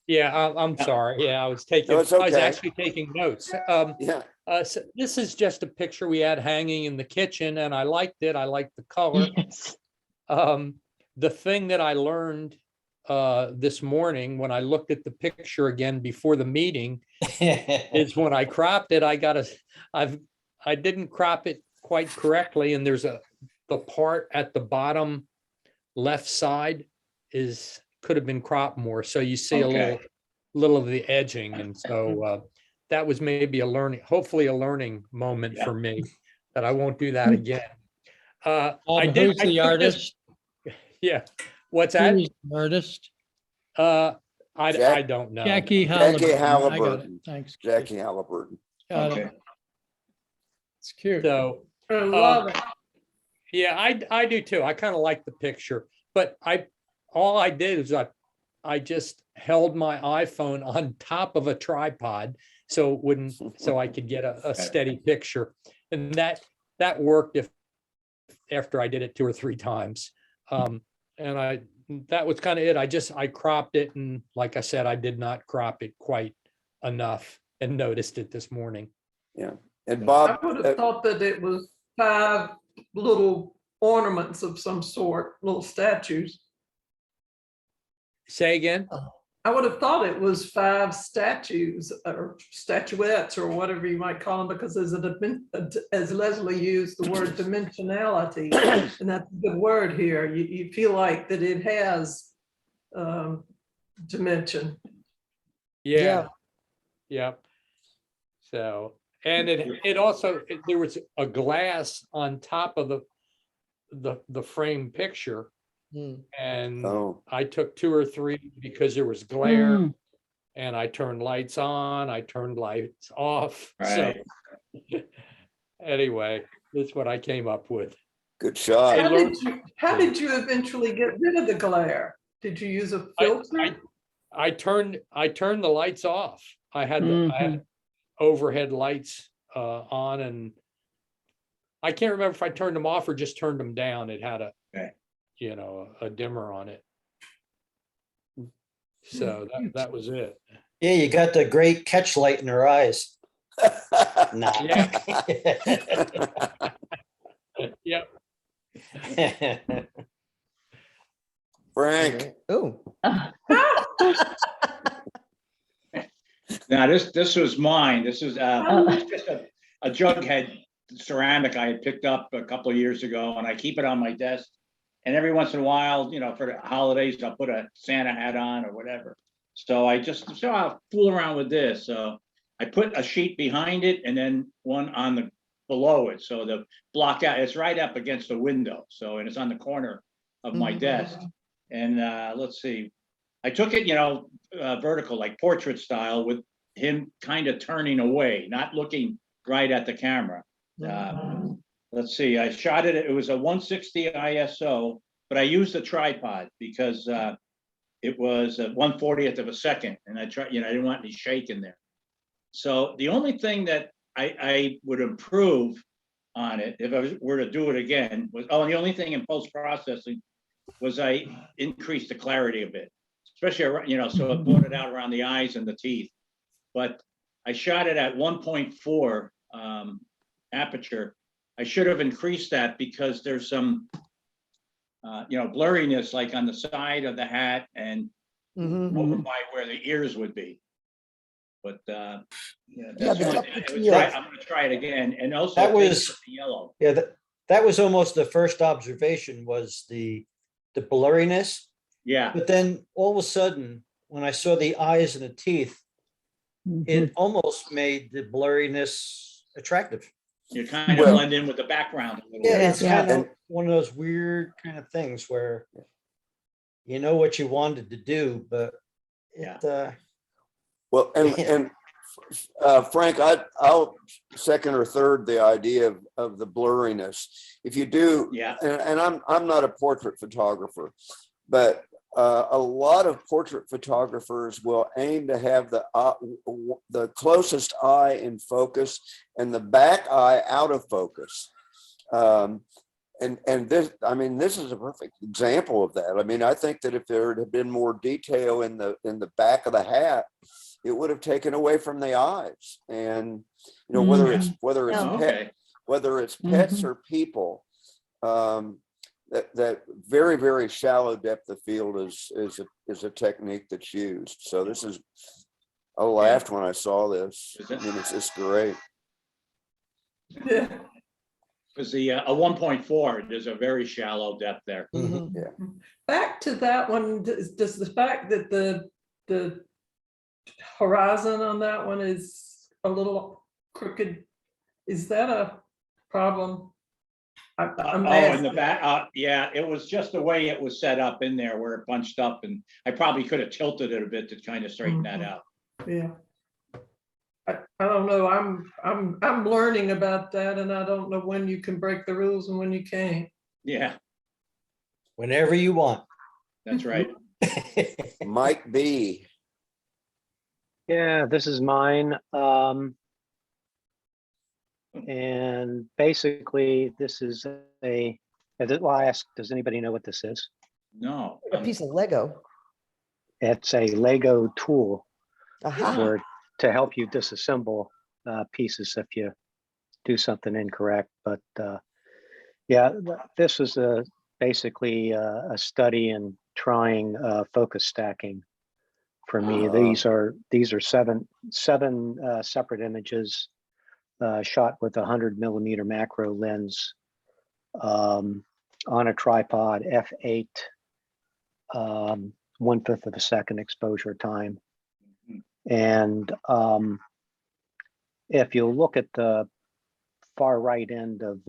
Yeah, I'm sorry. Yeah, I was No, it's I was okay. actually taking notes. Yeah. So this is just a picture we had hanging in the kitchen and I liked it. I liked the color. Yes. The thing that I learned this morning when I looked at the picture again before the meeting is when I cropped it, I didn't crop it quite correctly, and there's the part at the bottom left side could have been cropped more. So you see a Okay. little of the edging, and so that was maybe hopefully a learning moment Yeah. for me, that I won't do that again. I Bob, did. who's I the took this- artist? Yeah. What's that? Who's the artist? I don't know. Jackie Halliburton. I got it. Halliburton. Thanks. Jackie Halliburton. Got it. Okay. It's cute. So, I love it. yeah, I do too. I kind of like the picture, but all I did is I just held my iPhone on top of a tripod so I could get a steady picture. And that worked after I did it 2 or 3 times. And that was kind of it. I cropped it, and like I said, I did not crop it quite enough and noticed it this morning. Yeah. And I Bob, would have thought that it was 5 little ornaments of some sort, little statues. Say again? I would have thought it was 5 statues or statuettes or whatever you might call them, because as Leslie used the word dimensionality, and that's a good word here. You feel like that it has dimension. Yeah. Yeah. So, and it also, there was a glass on top of the frame picture, Hmm. and oh, I took 2 or 3 because there was glare, Mm. and I turned lights on, I turned lights off. So Right. anyway, that's what I came up with. good shot. How did you eventually get rid of the glare? Did you use a filter? I turned the lights off. I had overhead lights on, and I can't remember if I turned them off or just turned them down. It had a dimmer on it. So that was it. Yeah, you got the great catch light in her eyes. Nah. Yep. Frank, Oh, Now, this was mine. This is just a jug head ceramic I had picked up a couple of years ago, and I keep it on my desk. And every once in a while, you know, for the holidays, I'll put a Santa hat on or whatever. So I'll fool around with this. So I put a sheet behind it and then one on the below it. So the block out, it's right up against the window. So, and it's on the corner of my desk. And let's see, I took it, you know, vertical, like portrait style, with him kind of turning away, not looking right at the camera. Let's see, I shot it, it was a 160 ISO, but I used a tripod because it was a 1/40th of a second, and I tried, you know, I didn't want any shake in there. So the only thing that I would improve on it, if I were to do it again, was, and the only thing in post-processing was I increased the clarity a bit, especially, you know, so it brought it out around the eyes and the teeth. But I shot it at 1.4 aperture. I should have increased that because there's some, you know, blurriness, like on the side of the hat and over by where the ears would be. But yeah, that's the one top thing. of I the would ear. try, I'm going to try it again, and also That take was- the yellow. Yeah, that was almost the first observation, was the blurriness. Yeah, But then all of a sudden, when I saw the eyes and the teeth, it almost made the blurriness attractive. you kind of Well- blend in with the background a little Yeah, bit. it's Yeah. kind of one of those weird kind of things where you know what you wanted to do, but it, well, and Frank, I'll second or third the idea of the blurriness. If you do, Yeah, and I'm not a portrait photographer, but a lot of portrait photographers will aim to have the closest eye in focus and the back eye out of focus. And this, I mean, this is a perfect example of that. I mean, I think that if there had been more detail in the back of the hat, it would have taken away from the eyes. And you know, whether it's oh, okay. whether it's pets or people, that very, very shallow depth of field is a technique that's used. So this is, I laughed when I saw this. Is it? I mean, it's just great. Yeah. Because the a 1.4, there's a very shallow depth there. Back to that one, does the fact that the horizon on that one is a little crooked, is that a problem? I'm Oh, in asking. the back, yeah, it was just the way it was set up in there where it bunched up, and I probably could have tilted it a bit to kind of straighten that out. Yeah. I don't know, I'm learning about that, and I don't know when you can break the rules and when you can't. Yeah, whenever you want. that's right. Mike B. Yeah, this is mine. And basically, this is well, I asked, does anybody know what this is? No. A piece of Lego. It's a Lego tool Aha. to help you disassemble pieces if you do something incorrect. But yeah, this is basically a study in trying focus stacking for me. These are seven separate images shot with 100mm macro lens on a tripod, f8, 1/5 of a second exposure time. And if you look at the far right end of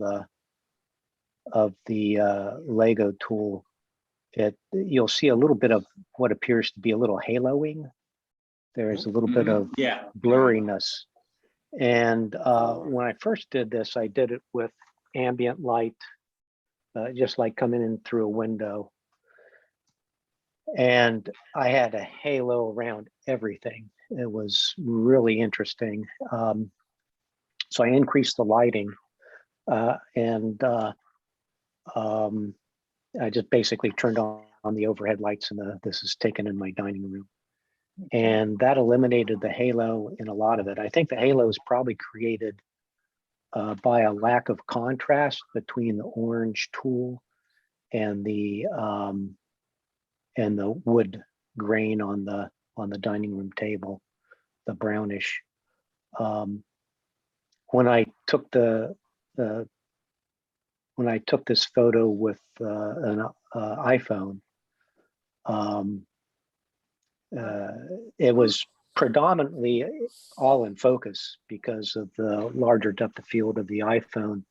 the Lego tool, you'll see a little bit of what appears to be a little haloing. There's a little bit of Yeah. blurriness. And when I first did this, I did it with ambient light, just like coming in through a window. And I had a halo around everything. It was really interesting. So I increased the lighting and I just basically turned on the overhead lights, and this is taken in my dining room. And that eliminated the halo in a lot of it. I think the halo is probably created by a lack of contrast between the orange tool and the the wood grain on the dining room table, the brownish. When I took this photo with an iPhone, it was predominantly all in focus because of the larger depth of field of the iPhone.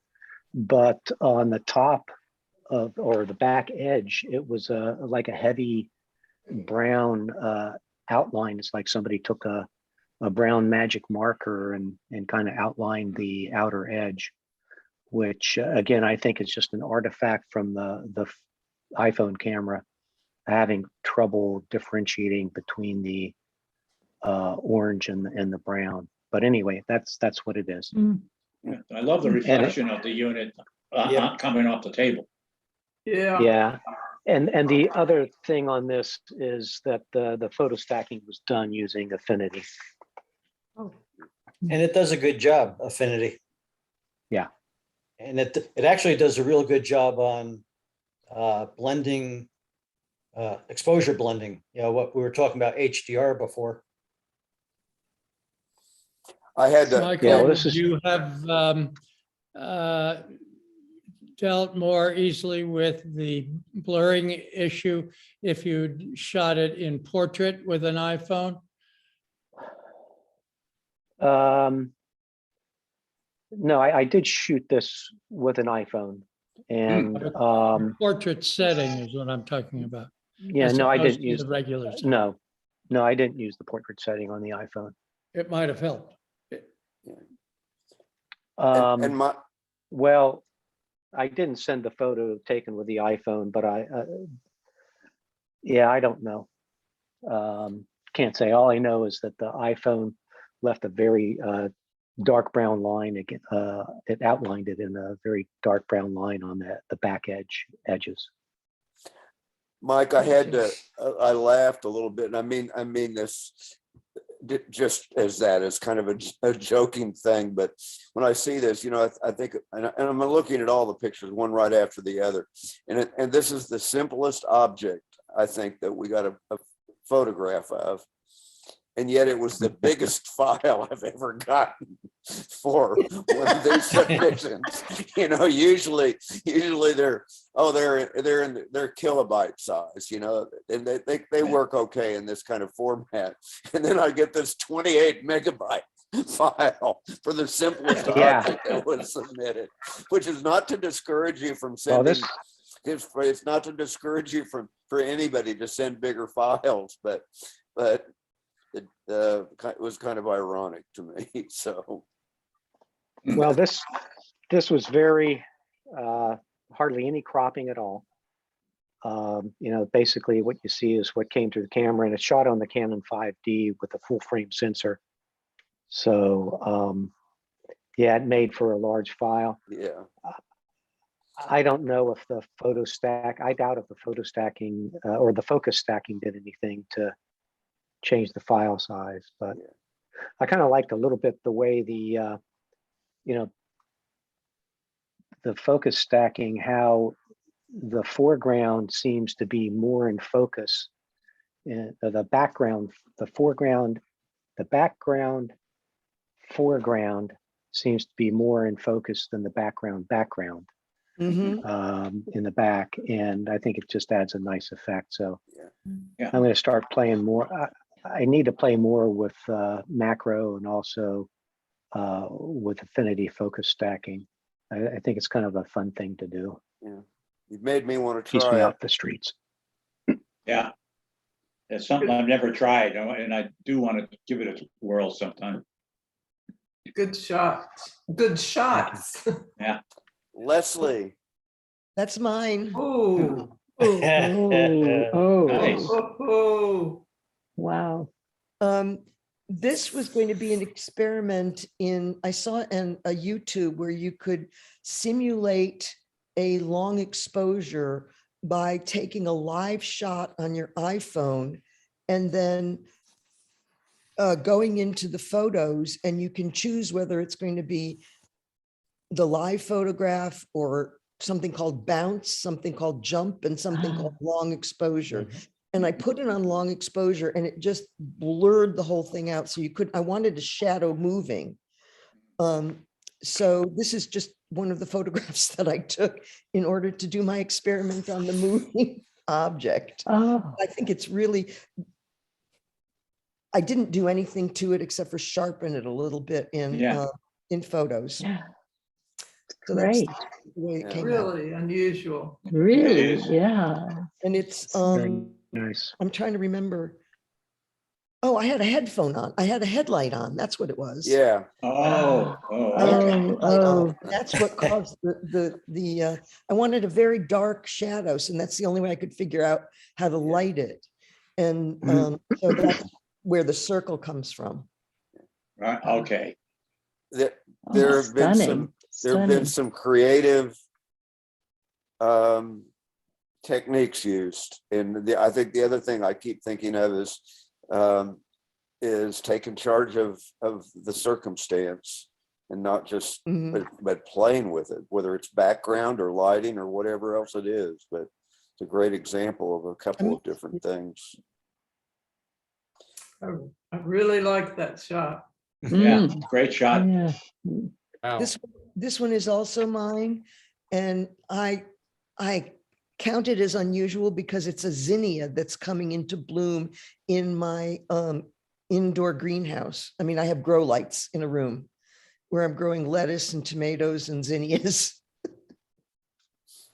But on the top of, or the back edge, it was like a heavy brown outline. It's like somebody took a brown magic marker and kind of outlined the outer edge, which again, I think is just an artifact from the iPhone camera having trouble differentiating between the orange and the brown. But anyway, that's what it is. I love the reflection of the unit coming off the table. Yeah. Yeah. And the other thing on this is that the photo stacking was done using Affinity. And it does a good job, Affinity. Yeah. And it actually does a real good job on blending, exposure blending. You know, what we were talking about HDR before. I had to, Michael, Yeah, well, would this is- you have dealt more easily with the blurring issue if you shot it in portrait with an iPhone? No, I did shoot this with an iPhone, and Portrait setting is what I'm talking about. yeah, as no, I opposed didn't to use the regular setting. no, I didn't use the portrait setting on the iPhone. It might have helped. and my, Well, I didn't send the photo taken with the iPhone, but yeah, I don't know. Can't say. All I know is that the iPhone left a very dark brown line. It outlined it in a very dark brown line on the back edges. Mike, I had to, I laughed a little bit. And I mean this just as that is kind of a joking thing. But when I see this, you know, I think, and I'm looking at all the pictures, one right after the other. And this is the simplest object, I think, that we got a photograph of. And yet it was the biggest file I've ever gotten for one of these submissions. You know, usually they're kilobyte size, you know, and they work okay in this kind of format. And then I get this 28 megabyte file for the simplest object that was submitted, which is not to discourage you from sending. It's not to discourage you for anybody to send bigger files, but it was kind of ironic to me. So, Well, this was very hardly any cropping at all. You know, basically what you see is what came through the camera, and it's shot on the Canon 5D with a full frame sensor. So, yeah, it made for a large file. yeah. I don't know if the photo stack, I doubt if the photo stacking or the focus stacking did anything to change the file size, but I kind of liked a little bit the way the, you know, the focus stacking, how the foreground seems to be more in focus. The background foreground seems to be more in focus than the background Mhm. in the back. And I think it just adds a nice effect. So Yeah. I'm going to start playing more. I need to play more with macro and also with Affinity focus stacking. I think it's kind of a fun thing to do. Yeah, you've made me want to Keeps me try it. off the streets. Yeah. It's something I've never tried, and I do want to give it a whirl sometime. Good shots. Good shots. Leslie, That's mine. Oh. Oh, Nice. Oh. Wow. This was going to be an experiment I saw in a YouTube where you could simulate a long exposure by taking a live shot on your iPhone and then going into the photos, and you can choose whether it's going to be the live photograph or something called bounce, something called jump, and something called long exposure. and I put it on long exposure and it just blurred the whole thing out. So you couldn't, I wanted a shadow moving. So this is just one of the photographs that I took in order to do my experiment on the moving object. Oh, I think it's really, I didn't do anything to it except for sharpen it a little bit Yeah. in photos. yeah, So that's great. the way it Yeah. came out. Really unusual. Really, is. yeah. And it's, Very nice. I'm trying to remember. Oh, I had a headphone on. I had a headlight on. That's what it was. Yeah, Oh, I had a oh, headlight on. oh. That's what caused I wanted a very dark shadow. So that's the only way I could figure out how to light it. And so that's where the circle comes from. right, okay. there Oh, there have been stunning, stunning. some creative techniques used. And I think the other thing I keep thinking of is taking charge of the circumstance and not just, Mhm. but playing with it, whether it's background or lighting or whatever else it is. But it's a great example of a couple of different things. I really like that shot. Yeah, Mm, great shot. yeah. Wow. This one is also mine. And I count it as unusual because it's a zinnia that's coming into bloom in my indoor greenhouse. I mean, I have grow lights in a room where I'm growing lettuce and tomatoes and zinnias.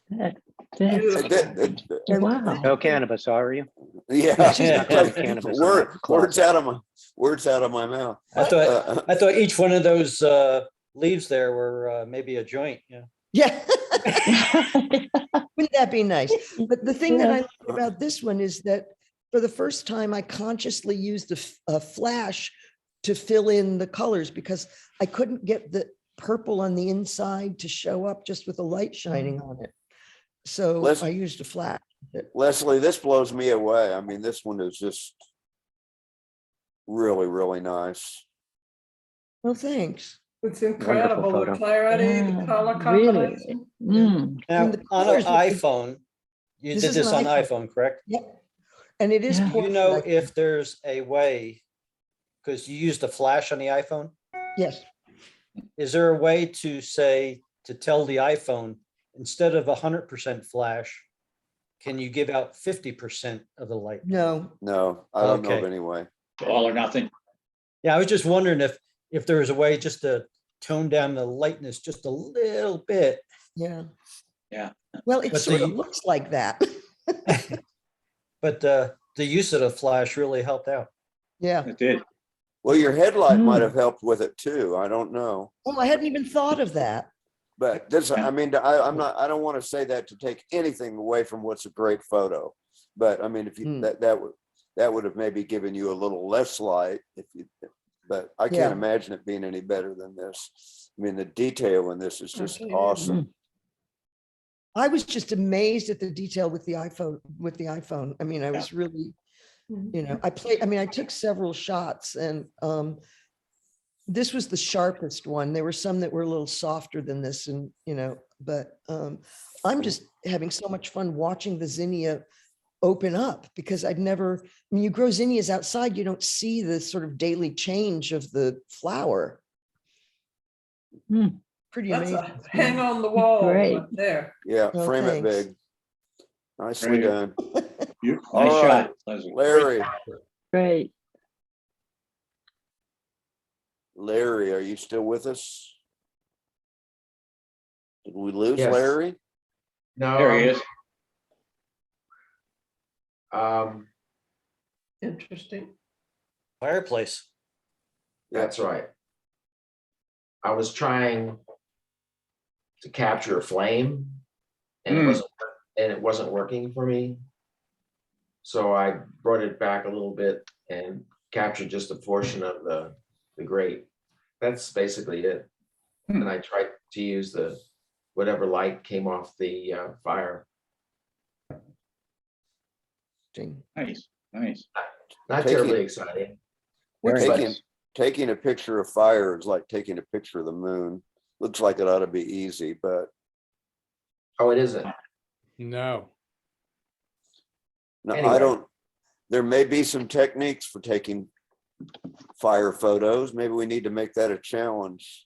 That's And- wow. No cannabis, are you? Yeah, Cannabis. words out of my mouth. I thought each one of those leaves there were maybe a joint, yeah. Yeah. Wouldn't that be nice? But the thing that Yeah. I like about this one is that for the first time, I consciously used a flash to fill in the colors because I couldn't get the purple on the inside to show up just with the light shining on it. So Let's- I used a flash. Leslie, this blows me away. I mean, this one is just really, really nice. Well, thanks. It's incredible, the photo. clarity, the Yeah, color really. combination. Mm, Now, the on an colors are- iPhone, you This did is this an on iPhone. iPhone, correct? Yep. And it is. Yeah. Do you portrait, know I think. if there's a way, because you used the flash on the iPhone, Yes. is there a way to say, to tell the iPhone, instead of 100% flash, can you give out 50% of the light? No. No, I don't know of Okay. any way. All or nothing. Yeah, I was just wondering if there was a way just to tone down the lightness just a little bit. Yeah. Yeah. Well, it But sort of the- looks like that. But the use of the flash really helped out. Yeah. It did. Well, your headlight might Mm. have helped with it too. I don't know. Oh, I hadn't even thought of that. But this, I mean, I don't want to say that to take anything away from what's a great photo. But I mean, if you, Mm. that would have maybe given you a little less light if you, but I Yeah. can't imagine it being any better than this. I mean, the detail in this is just Okay. awesome. I was just amazed at the detail with the iPhone. I mean, I was really, I took several shots and this was the sharpest one. There were some that were a little softer than this and, but I'm just having so much fun watching the zinnia open up because you grow zinnias outside, you don't see the sort of daily change of the flower. Hmm. Pretty That's amazing. a hang on the wall Great. right there. Yeah, Oh, frame it thanks. big. Nicely Great. done. All Nice right, shot, Leslie. Larry, Great. Larry, are you still with us? Did we lose Yes. Larry? No. There he is. Interesting. Fireplace. That's right. I was trying to capture a flame and it wasn't working for me. So I brought it back a little bit and captured just a portion of the grate. That's basically it. And I tried to use whatever light came off the fire. Nice, nice. Not Taking- terribly exciting. Very But- nice. Taking a picture of fire is like taking a picture of the moon. Looks like it ought to be easy, but Oh, it isn't. No. no, Anyway. I don't. There may be some techniques for taking fire photos. Maybe we need to make that a challenge.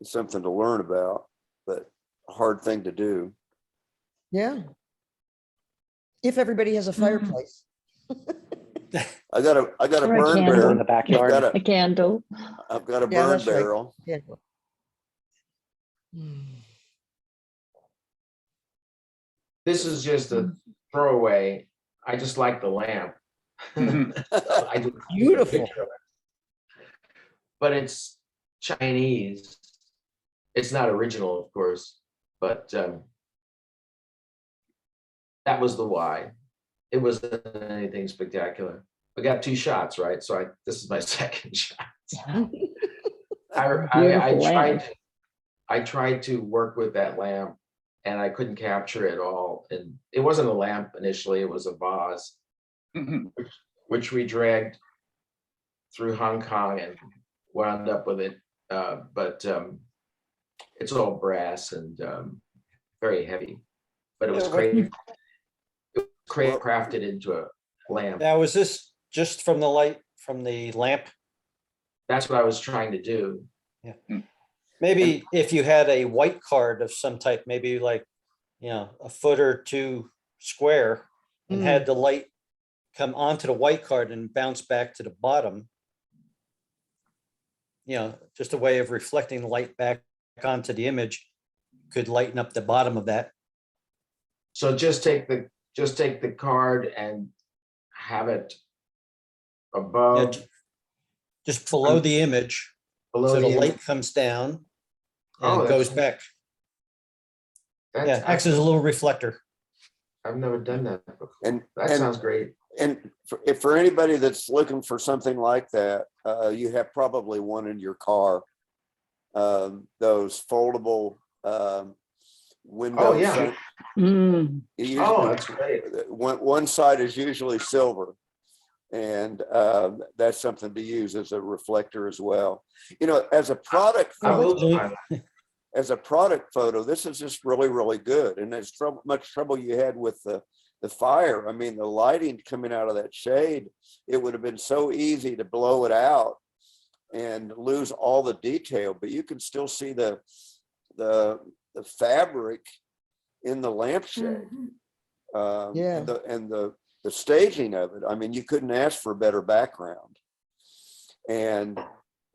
It's something to learn about, but a hard thing to do. Yeah. If everybody has a fireplace. I got a Or a burn candle. In barrel. the backyard. A candle. I've got a Yeah, burn that's right. barrel. Yeah. Hmm. This is just a throwaway. I just like the lamp. Mhm. I do- Beautiful. But it's Chinese. It's not original, of course, but that was the why. It wasn't anything spectacular. I got 2 shots, right? So this is my second shot. Beautiful lamp. I tried to work with that lamp and I couldn't capture it all. And it wasn't a lamp initially, it was a vase, Mhm. which we dragged through Hong Kong and wound up with it. But it's all brass and very heavy, but it was Yeah, what- great. It was crafted into a lamp. Now, is this just from the light from the lamp? That's what I was trying to do. Maybe if you had a white card of some type, maybe like, a foot or 2 square, and had the light come onto the white card and bounce back to the bottom. Just a way of reflecting the light back onto the image could lighten up the bottom of that. So just take the card and have it Yeah, above, just below the image, below so the the. light comes down Oh, and goes back. Yeah, That's, acts as a little reflector. I've never done that before. And That sounds great. And for anybody that's looking for something like that, you have probably one in your car. Those foldable window. Oh, yeah. sun- Mm. you Oh, usually- that's great. one side is usually silver. And that's something to use as a reflector as well. As a product I photo, will try that. as a product photo, this is just really, really good. And as much trouble you had with the fire, I mean, the lighting coming out of that shade, it would have been so easy to blow it out and lose all the detail, but you can still see the fabric in the lampshade. Yeah. And the staging of it. I mean, you couldn't ask for a better background. And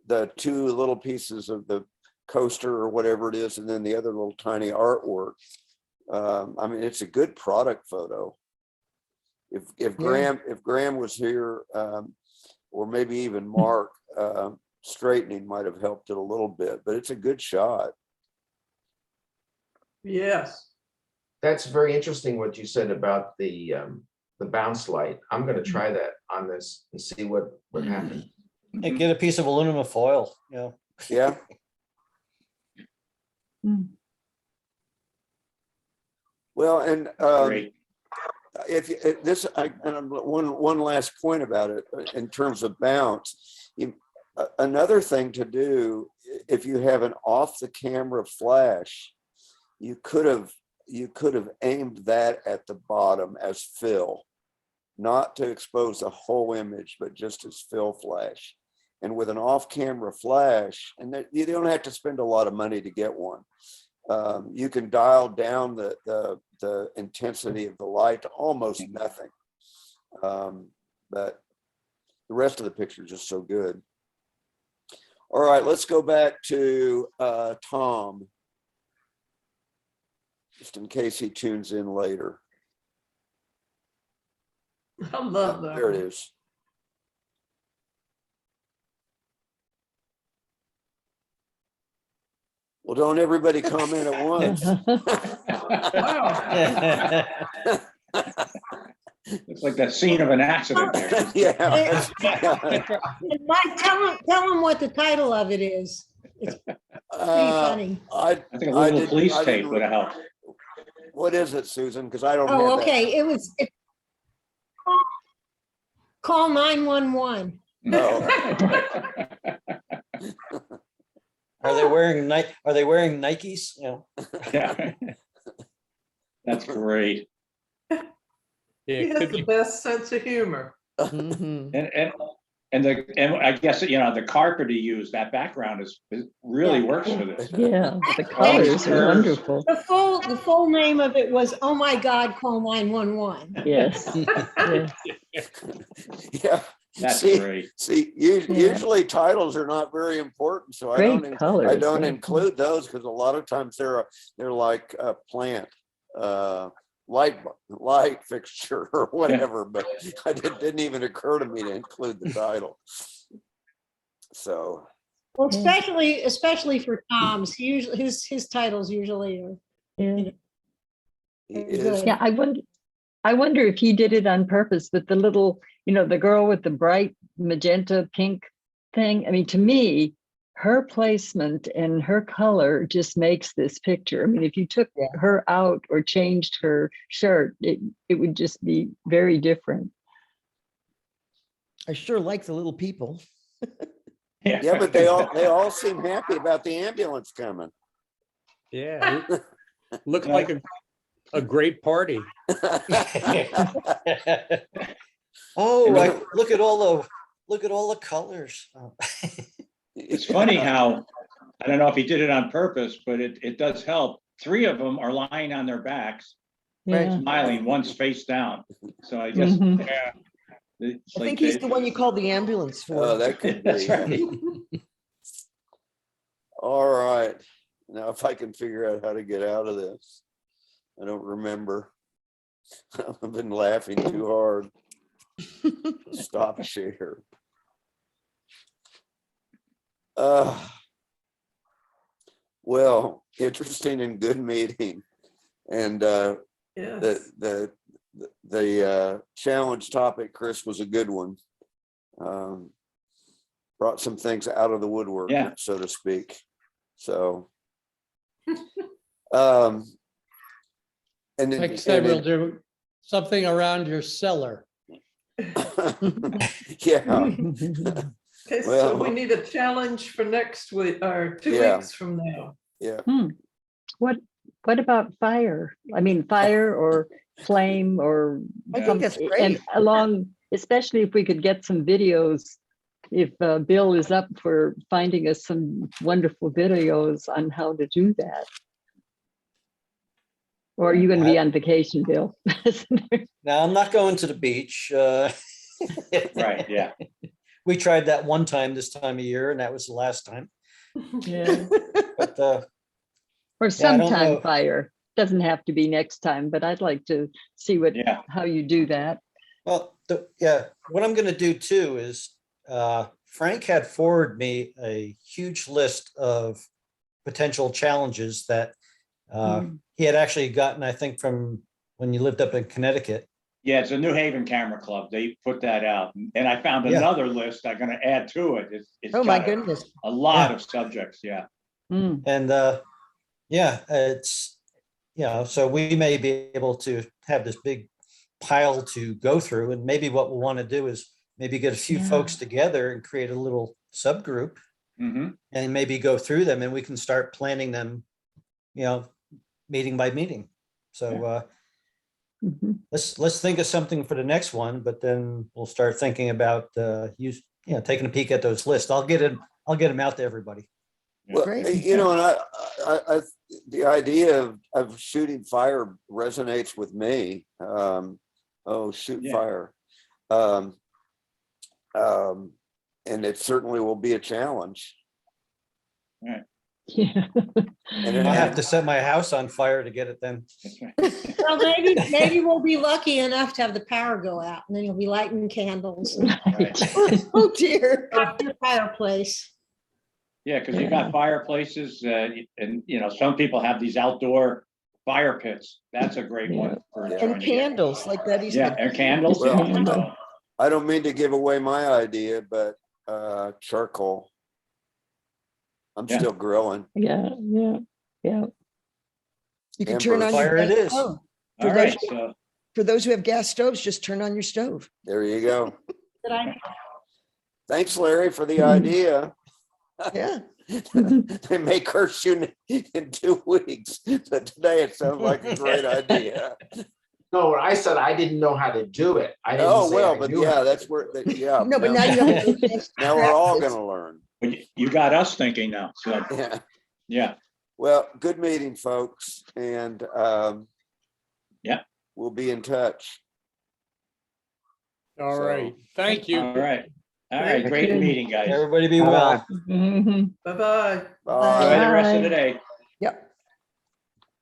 the 2 little pieces of the coaster or whatever it is, and then the other little tiny artwork. I mean, it's a good product photo. If Graham was here, or maybe even Mark, straightening might have helped it a little bit, but it's a good shot. Yes. That's very interesting what you said about the bounce light. I'm gonna try that on this and see what happens. And get a piece of aluminum foil, Yeah. Mm. Well, and Great. one last point about it in terms of bounce. Another thing to do, if you have an off the camera flash, you could have aimed that at the bottom as fill, not to expose the whole image, but just as fill flash. And with an off camera flash, and you don't have to spend a lot of money to get one. You can dial down the intensity of the light to almost nothing. But the rest of the picture is just so good. All right, let's go back to Tom, just in case he tunes in later. I love that. There it is. Well, don't everybody comment at once. Wow. It's like that scene of an accident there. Yeah. And Mike, tell him what the title of it is. It's pretty funny. I think a little police tape would have helped. What is it, Susan? Because I don't have Oh, that. okay, it call 911. Are they wearing Nikes? Yeah. That's great. He has the best sense of humor. Mhm. And I guess, the carpet he used, that background really works for this. Yeah, the All these colors are curves. wonderful. The full name of it was, Oh My God, Call 911. Yes, yes. Yeah. That's See, great. usually titles are not very important, so I Great don't colors, yeah. include those because a lot of times they're like a plant, light fixture or whatever. But it didn't even occur to me to include the title. So Well, especially for Tom's, he usually, his titles usually are. Yeah. is- Yeah, I wonder if he did it on purpose with the little, the girl with the bright magenta pink thing. I mean, to me, her placement and her color just makes this picture. I mean, if you took her out or changed her shirt, it would just be very different. I sure like the little people. yeah, but they all seem happy about the ambulance coming. Yeah, looked like a great party. Oh, look at all the colors. Oh. It's funny how, I don't know if he did it on purpose, but it does help. 3 of them are lying on their backs, Yeah. smiling, one's face down. So I guess. Mhm. It's I like think he's the one you called the ambulance for. Oh, that could That's be. right. All right. Now, if I can figure out how to get out of this, I don't remember. I've been laughing too hard. Stop share. Well, interesting and good meeting. And Yes. the challenge topic, Chris, was a good one. Brought some things out of the woodwork, so to speak. So, and Like I said, we'll do something around your cellar. yeah. Okay, so Well, we need a challenge for next week or 2 Yeah. weeks from now. Yeah. What about fire? I mean, fire or flame or I think that's and great. along, especially if we could get some videos. If Bill is up for finding us some wonderful videos on how to do that. Or are you going to be on vacation, Bill? Now, I'm not going to the beach. Right, yeah. We tried that one time this time of year, and that was the last time. Yeah. But Or I don't sometime know. fire. Doesn't have to be next time, but I'd like to see how you do that. Well, what I'm going to do too is Frank had forwarded me a huge list of potential challenges that he had actually gotten, I think, from when you lived up in Connecticut. Yeah, it's a New Haven Camera Club. They put that out. And I found another list I'm going to add to it. It's Oh, my got goodness. a lot of subjects, yeah. And it's, so we may be able to have this big pile to go through. And maybe what we'll want to do is maybe get a few folks together and create a little subgroup and maybe go through them, and we can start planning them, meeting by meeting. So let's think of something for the next one, but then we'll start thinking about taking a peek at those lists. I'll get them out to everybody. Well, Great. and I the idea of shooting fire resonates with me. Shoot fire. And it certainly will be a challenge. Right. Yeah. And I have to set my house on fire to get it then. Well, maybe we'll be lucky enough to have the power go out, and then you'll be lighting candles Oh, dear. at your fireplace. Yeah, because you've got fireplaces and some people have these outdoor fire pits. That's a great one for trying And to get- candles like that. Yeah, and candles. Well, I don't mean to give away my idea, but charcoal. I'm still grilling. Yeah. You can turn on Fire your it gas is. stove. All right, so For those who have gas stoves, just turn on your stove. There you go. Did I? Thanks, Larry, for the idea. Yeah. They may curse you in 2 weeks, but today it sounds like a great idea. No, when I said I didn't know how to do it, I didn't Oh, say well, I but knew yeah, how to that's do where, it. yeah. No, but now you have a chance to Now we're all practice. gonna learn. You got us thinking now. So, Yeah. yeah, Well, good meeting, folks, and Yeah. we'll be in touch. All So- right, thank you. all right. All right, great Good. meeting, guys. Everybody be well. Mhm. Bye-bye. Bye. Enjoy the rest of the Bye. day.